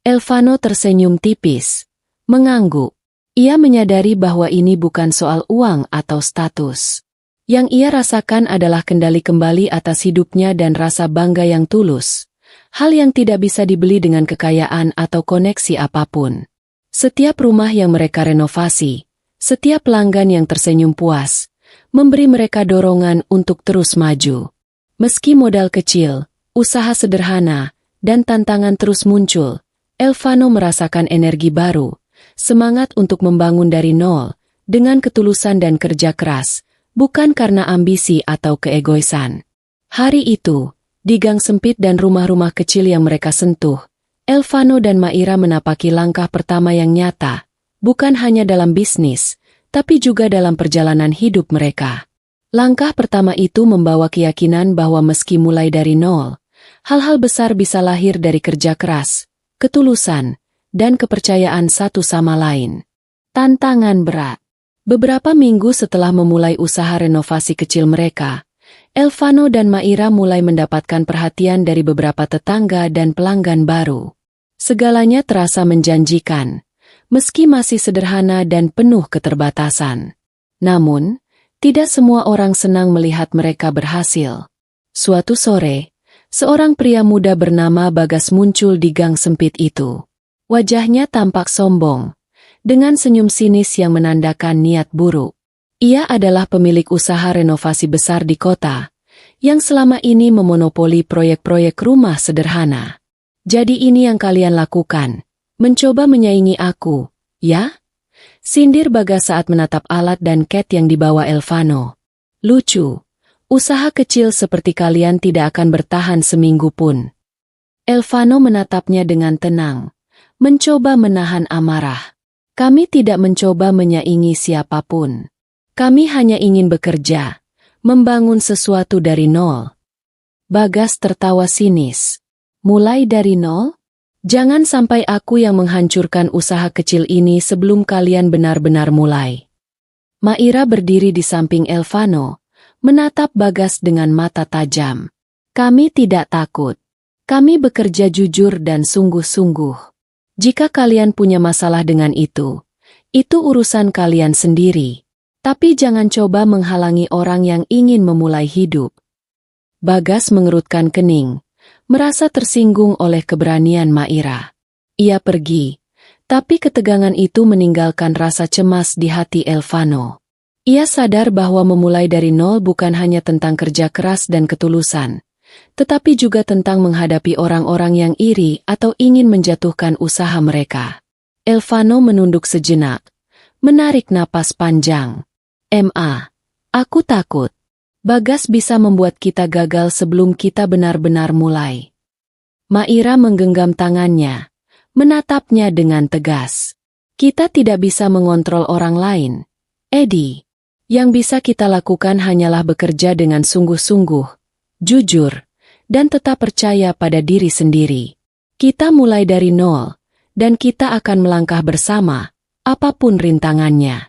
Elvano tersenyum tipis, mengangguk. Ia menyadari bahwa ini bukan soal uang atau status. Yang ia rasakan adalah kendali kembali atas hidupnya dan rasa bangga yang tulus. Hal yang tidak bisa dibeli dengan kekayaan atau koneksi apapun. Setiap rumah yang mereka renovasi, setiap pelanggan yang tersenyum puas, memberi mereka dorongan untuk terus maju. Meski modal kecil, usaha sederhana, dan tantangan terus muncul, Elvano merasakan energi baru, semangat untuk membangun dari nol, dengan ketulusan dan kerja keras, bukan karena ambisi atau keegoisan. Hari itu, di gang sempit dan rumah-rumah kecil yang mereka sentuh, Elvano dan Maira menapaki langkah pertama yang nyata, bukan hanya dalam bisnis, tapi juga dalam perjalanan hidup mereka. Langkah pertama itu membawa keyakinan bahwa meski mulai dari nol, hal-hal besar bisa lahir dari kerja keras, ketulusan, dan kepercayaan satu sama lain. Tantangan berat. Beberapa minggu setelah memulai usaha renovasi kecil mereka, Elvano dan Maira mulai mendapatkan perhatian dari beberapa tetangga dan pelanggan baru. Segalanya terasa menjanjikan, meski masih sederhana dan penuh keterbatasan. Namun, tidak semua orang senang melihat mereka berhasil. Suatu sore, seorang pria muda bernama Bagas muncul di gang sempit itu. Wajahnya tampak sombong, dengan senyum sinis yang menandakan niat buruk. Ia adalah pemilik usaha renovasi besar di kota, yang selama ini memonopoli proyek-proyek rumah sederhana. Jadi ini yang kalian lakukan, mencoba menyaingi aku, ya? Sindir Bagas saat menatap alat dan cat yang dibawa Elvano. Lucu, usaha kecil seperti kalian tidak akan bertahan seminggu pun. Elvano menatapnya dengan tenang, mencoba menahan amarah. Kami tidak mencoba menyaingi siapapun. Kami hanya ingin bekerja, membangun sesuatu dari nol. Bagas tertawa sinis. Mulai dari nol? Jangan sampai aku yang menghancurkan usaha kecil ini sebelum kalian benar-benar mulai. Maira berdiri di samping Elvano, menatap Bagas dengan mata tajam. Kami tidak takut. Kami bekerja jujur dan sungguh-sungguh. Jika kalian punya masalah dengan itu urusan kalian sendiri. Tapi jangan coba menghalangi orang yang ingin memulai hidup. Bagas mengerutkan kening, merasa tersinggung oleh keberanian Maira. Ia pergi, tapi ketegangan itu meninggalkan rasa cemas di hati Elvano. Ia sadar bahwa memulai dari nol bukan hanya tentang kerja keras dan ketulusan, tetapi juga tentang menghadapi orang-orang yang iri atau ingin menjatuhkan usaha mereka. Elvano menunduk sejenak, menarik napas panjang. Aku takut. Bagas bisa membuat kita gagal sebelum kita benar-benar mulai. Maira menggenggam tangannya, menatapnya dengan tegas. Kita tidak bisa mengontrol orang lain, Eddie. Yang bisa kita lakukan hanyalah bekerja dengan sungguh-sungguh, jujur, dan tetap percaya pada diri sendiri. Kita mulai dari nol, dan kita akan melangkah bersama, apapun rintangannya.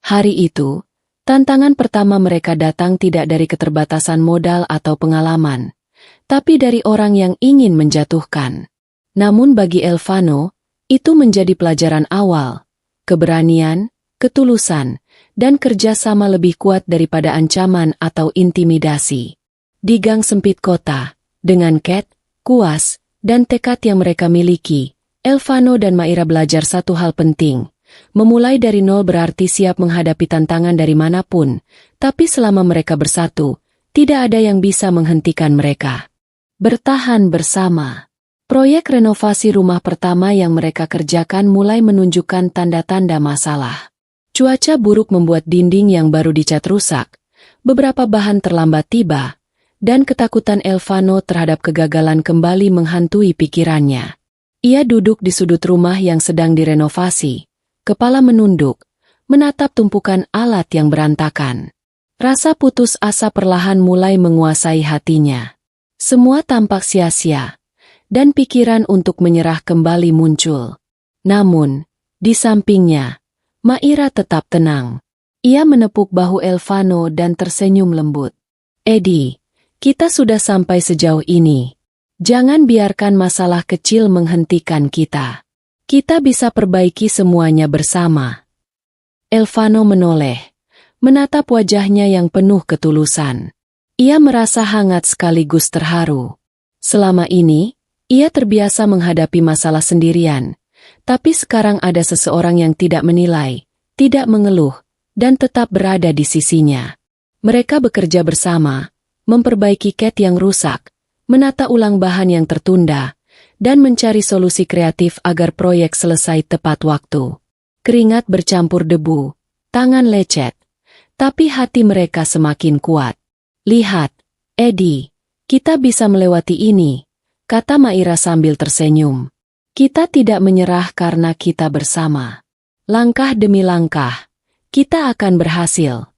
Hari itu, tantangan pertama mereka datang tidak dari keterbatasan modal atau pengalaman, tapi dari orang yang ingin menjatuhkan. Namun bagi Elvano, itu menjadi pelajaran awal. Keberanian, ketulusan, dan kerjasama lebih kuat daripada ancaman atau intimidasi. Di gang sempit kota, dengan cat, kuas, dan tekad yang mereka miliki, Elvano dan Maira belajar satu hal penting. Memulai dari nol berarti siap menghadapi tantangan dari manapun, tapi selama mereka bersatu, tidak ada yang bisa menghentikan mereka. Bertahan bersama. Proyek renovasi rumah pertama yang mereka kerjakan mulai menunjukkan tanda-tanda masalah. Cuaca buruk membuat dinding yang baru dicat rusak, beberapa bahan terlambat tiba, dan ketakutan Elvano terhadap kegagalan kembali menghantui pikirannya. Ia duduk di sudut rumah yang sedang direnovasi, kepala menunduk, menatap tumpukan alat yang berantakan. Rasa putus asa perlahan mulai menguasai hatinya. Semua tampak sia-sia, dan pikiran untuk menyerah kembali muncul. Namun, di sampingnya, Maira tetap tenang. Ia menepuk bahu Elvano dan tersenyum lembut. Eddie, kita sudah sampai sejauh ini. Jangan biarkan masalah kecil menghentikan kita. Kita bisa perbaiki semuanya bersama. Elvano menoleh, menatap wajahnya yang penuh ketulusan. Ia merasa hangat sekaligus terharu. Selama ini, ia terbiasa menghadapi masalah sendirian, tapi sekarang ada seseorang yang tidak menilai, tidak mengeluh, dan tetap berada di sisinya. Mereka bekerja bersama, memperbaiki cat yang rusak, menata ulang bahan yang tertunda, dan mencari solusi kreatif agar proyek selesai tepat waktu. Keringat bercampur debu, tangan lecet, tapi hati mereka semakin kuat. "Lihat, Eddie, kita bisa melewati ini," kata Maira sambil tersenyum. "Kita tidak menyerah karena kita bersama. Langkah demi langkah, kita akan berhasil."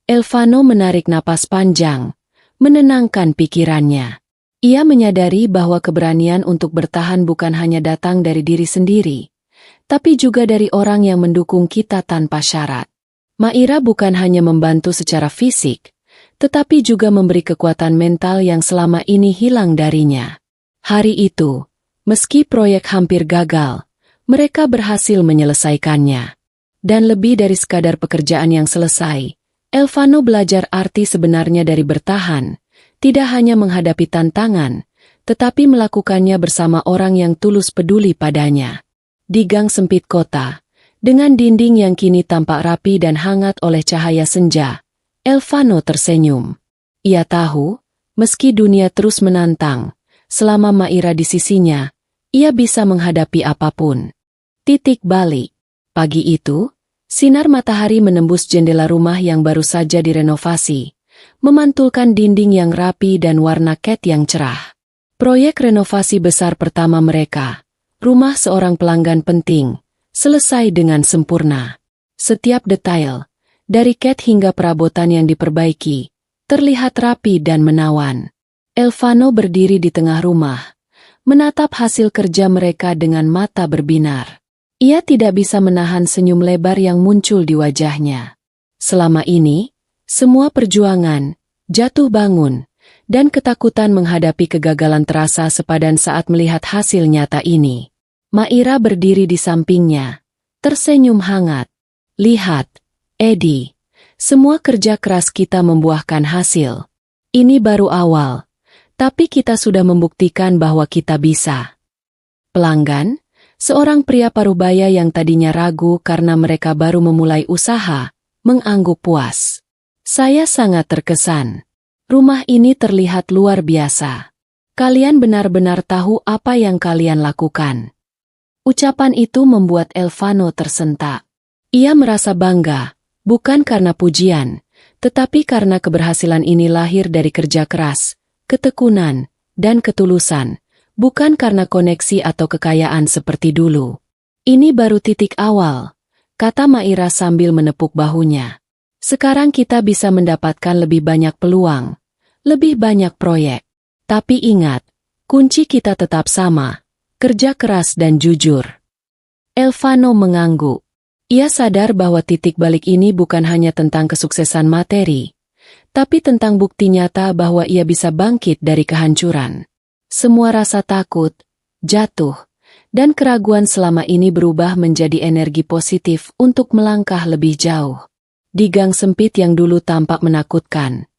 Elvano menarik napas panjang, menenangkan pikirannya. Ia menyadari bahwa keberanian untuk bertahan bukan hanya datang dari diri sendiri, tapi juga dari orang yang mendukung kita tanpa syarat. Maira bukan hanya membantu secara fisik, tetapi juga memberi kekuatan mental yang selama ini hilang darinya. Hari itu, meski proyek hampir gagal, mereka berhasil menyelesaikannya. Dan lebih dari sekadar pekerjaan yang selesai, Elvano belajar arti sebenarnya dari bertahan, tidak hanya menghadapi tantangan, tetapi melakukannya bersama orang yang tulus peduli padanya. Di gang sempit kota, dengan dinding yang kini tampak rapi dan hangat oleh cahaya senja, Elvano tersenyum. Ia tahu, meski dunia terus menantang, selama Maira di sisinya, ia bisa menghadapi apapun. Titik balik. Pagi itu, sinar matahari menembus jendela rumah yang baru saja direnovasi, memantulkan dinding yang rapi dan warna cat yang cerah. Proyek renovasi besar pertama mereka, rumah seorang pelanggan penting, selesai dengan sempurna. Setiap detail, dari cat hingga perabotan yang diperbaiki, terlihat rapi dan menawan. Elvano berdiri di tengah rumah, menatap hasil kerja mereka dengan mata berbinar. Ia tidak bisa menahan senyum lebar yang muncul di wajahnya. Selama ini, semua perjuangan, jatuh bangun, dan ketakutan menghadapi kegagalan terasa sepadan saat melihat hasil nyata ini. Maira berdiri di sampingnya, tersenyum hangat. "Lihat, Eddie, semua kerja keras kita membuahkan hasil. Ini baru awal, tapi kita sudah membuktikan bahwa kita bisa." Pelanggan, seorang pria parubaya yang tadinya ragu karena mereka baru memulai usaha, mengangguk puas. "Saya sangat terkesan. Rumah ini terlihat luar biasa. Kalian benar-benar tahu apa yang kalian lakukan." Ucapan itu membuat Elvano tersentak. Ia merasa bangga, bukan karena pujian, tetapi karena keberhasilan ini lahir dari kerja keras, ketekunan, dan ketulusan, bukan karena koneksi atau kekayaan seperti dulu. "Ini baru titik awal," kata Maira sambil menepuk bahunya. "Sekarang kita bisa mendapatkan lebih banyak peluang, lebih banyak proyek. Tapi ingat, kunci kita tetap sama, kerja keras dan jujur." Elvano mengangguk. Ia sadar bahwa titik balik ini bukan hanya tentang kesuksesan materi, tapi tentang bukti nyata bahwa ia bisa bangkit dari kehancuran. Semua rasa takut, jatuh, dan keraguan selama ini berubah menjadi energi positif untuk melangkah lebih jauh. Di gang sempit yang dulu tampak menakutkan,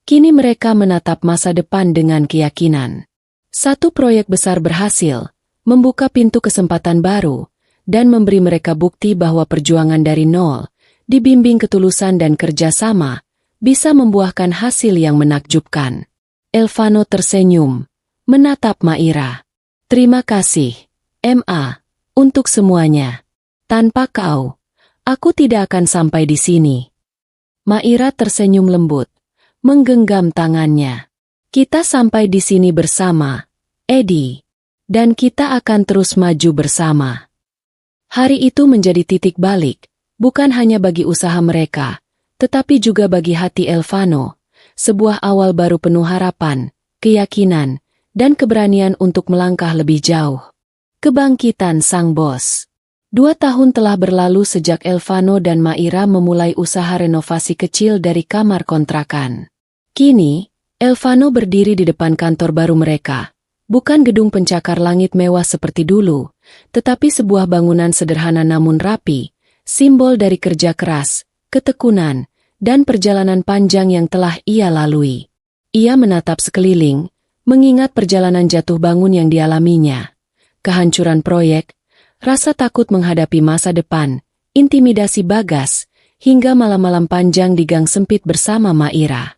kini mereka menatap masa depan dengan keyakinan. Satu proyek besar berhasil, membuka pintu kesempatan baru, dan memberi mereka bukti bahwa perjuangan dari nol, dibimbing ketulusan dan kerjasama, bisa membuahkan hasil yang menakjubkan. Elvano tersenyum, menatap Maira. "Terima kasih, Ma, untuk semuanya. Tanpa kau, aku tidak akan sampai di sini." Maira tersenyum lembut, menggenggam tangannya. "Kita sampai di sini bersama, Eddie. Dan kita akan terus maju bersama." Hari itu menjadi titik balik, bukan hanya bagi usaha mereka, tetapi juga bagi hati Elvano, sebuah awal baru penuh harapan, keyakinan, dan keberanian untuk melangkah lebih jauh. Kebangkitan sang bos. 2 tahun telah berlalu sejak Elvano dan Maira memulai usaha renovasi kecil dari kamar kontrakan. Kini, Elvano berdiri di depan kantor baru mereka. Bukan gedung pencakar langit mewah seperti dulu, tetapi sebuah bangunan sederhana namun rapi, simbol dari kerja keras, ketekunan, dan perjalanan panjang yang telah ia lalui. Ia menatap sekeliling, mengingat perjalanan jatuh bangun yang dialaminya, kehancuran proyek, rasa takut menghadapi masa depan, intimidasi Bagas, hingga malam-malam panjang di gang sempit bersama Maira.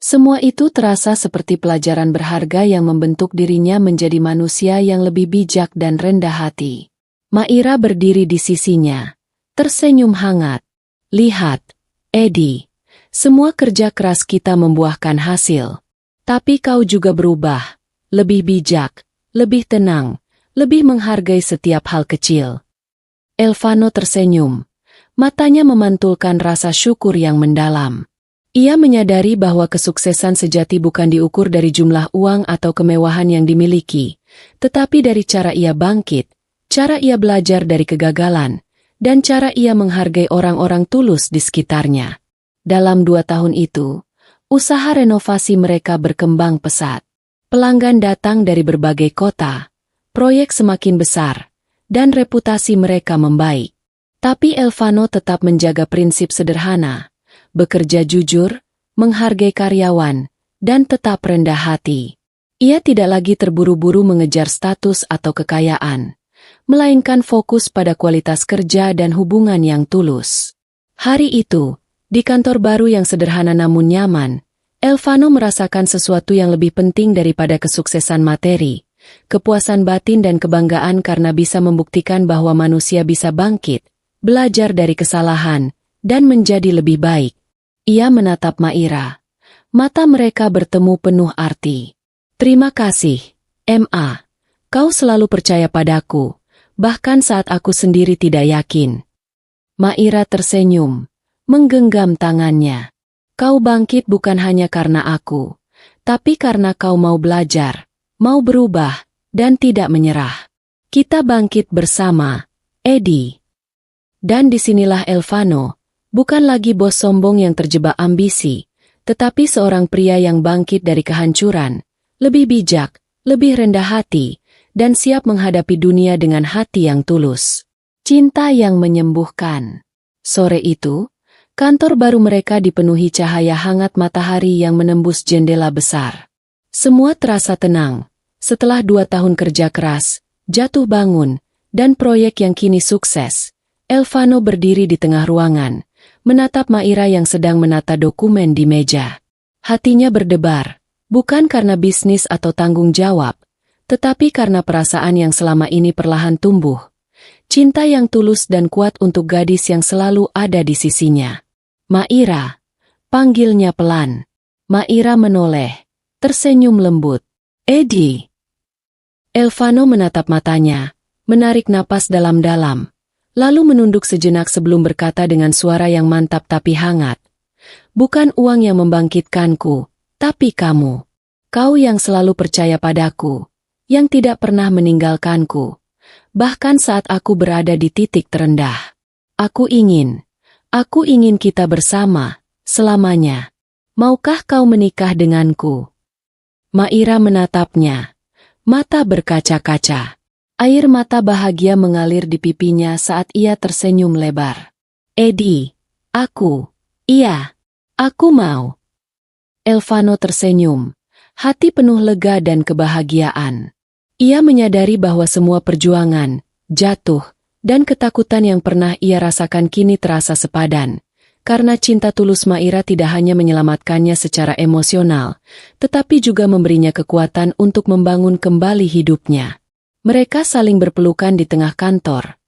Semua itu terasa seperti pelajaran berharga yang membentuk dirinya menjadi manusia yang lebih bijak dan rendah hati. Maira berdiri di sisinya, tersenyum hangat. Lihat, Eddie, semua kerja keras kita membuahkan hasil. Tapi kau juga berubah, lebih bijak, lebih tenang, lebih menghargai setiap hal kecil. Elvano tersenyum, matanya memantulkan rasa syukur yang mendalam. Ia menyadari bahwa kesuksesan sejati bukan diukur dari jumlah uang atau kemewahan yang dimiliki, tetapi dari cara ia bangkit, cara ia belajar dari kegagalan, dan cara ia menghargai orang-orang tulus di sekitarnya. Dalam 2 tahun itu, usaha renovasi mereka berkembang pesat. Pelanggan datang dari berbagai kota, proyek semakin besar, dan reputasi mereka membaik. Tapi Elvano tetap menjaga prinsip sederhana, bekerja jujur, menghargai karyawan, dan tetap rendah hati. Ia tidak lagi terburu-buru mengejar status atau kekayaan, melainkan fokus pada kualitas kerja dan hubungan yang tulus. Hari itu, di kantor baru yang sederhana namun nyaman, Elvano merasakan sesuatu yang lebih penting daripada kesuksesan materi, kepuasan batin dan kebanggaan karena bisa membuktikan bahwa manusia bisa bangkit, belajar dari kesalahan, dan menjadi lebih baik. Ia menatap Maira. Mata mereka bertemu penuh arti. Terima kasih, Ma. Kau selalu percaya padaku, bahkan saat aku sendiri tidak yakin. Maira tersenyum, menggenggam tangannya. Kau bangkit bukan hanya karena aku, tapi karena kau mau belajar, mau berubah, dan tidak menyerah. Kita bangkit bersama, Eddie. Dan disinilah Elvano, bukan lagi bos sombong yang terjebak ambisi, tetapi seorang pria yang bangkit dari kehancuran, lebih bijak, lebih rendah hati, dan siap menghadapi dunia dengan hati yang tulus. Cinta yang menyembuhkan. Sore itu, kantor baru mereka dipenuhi cahaya hangat matahari yang menembus jendela besar. Semua terasa tenang, setelah 2 tahun kerja keras, jatuh bangun, dan proyek yang kini sukses. Elvano berdiri di tengah ruangan, menatap Maira yang sedang menata dokumen di meja. Hatinya berdebar, bukan karena bisnis atau tanggung jawab, tetapi karena perasaan yang selama ini perlahan tumbuh. Cinta yang tulus dan kuat untuk gadis yang selalu ada di sisinya. Maira, panggilnya pelan. Maira menoleh, tersenyum lembut. Eddie. Elvano menatap matanya, menarik napas dalam-dalam, lalu menunduk sejenak sebelum berkata dengan suara yang mantap tapi hangat. Bukan uang yang membangkitkanku, tapi kamu. Kau yang selalu percaya padaku, yang tidak pernah meninggalkanku. Bahkan saat aku berada di titik terendah. Aku ingin kita bersama, selamanya. Maukah kau menikah denganku? Maira menatapnya, mata berkaca-kaca. Air mata bahagia mengalir di pipinya saat ia tersenyum lebar. Eddie, iya, aku mau. Elvano tersenyum, hati penuh lega dan kebahagiaan. Ia menyadari bahwa semua perjuangan, jatuh, dan ketakutan yang pernah ia rasakan kini terasa sepadan. Karena cinta tulus Maira tidak hanya menyelamatkannya secara emosional, tetapi juga memberinya kekuatan untuk membangun kembali hidupnya. Mereka saling berpelukan di tengah kantor,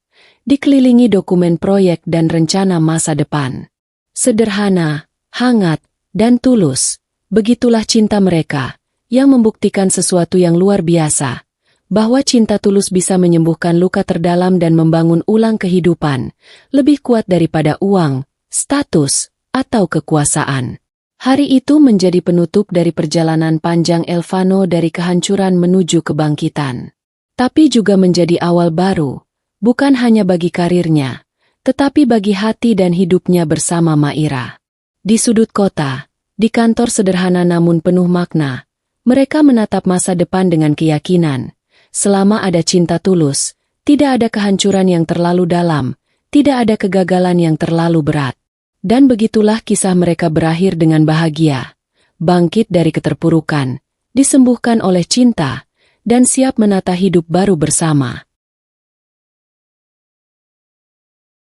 dikelilingi dokumen proyek dan rencana masa depan. Sederhana, hangat, dan tulus, begitulah cinta mereka, yang membuktikan sesuatu yang luar biasa, bahwa cinta tulus bisa menyembuhkan luka terdalam dan membangun ulang kehidupan, lebih kuat daripada uang, status, atau kekuasaan. Hari itu menjadi penutup dari perjalanan panjang Elvano dari kehancuran menuju kebangkitan. Tapi juga menjadi awal baru, bukan hanya bagi karirnya, tetapi bagi hati dan hidupnya bersama Maira. Di sudut kota, di kantor sederhana namun penuh makna, mereka menatap masa depan dengan keyakinan. Selama ada cinta tulus, tidak ada kehancuran yang terlalu dalam, tidak ada kegagalan yang terlalu berat. Dan begitulah kisah mereka berakhir dengan bahagia, bangkit dari keterpurukan, disembuhkan oleh cinta, dan siap menata hidup baru bersama.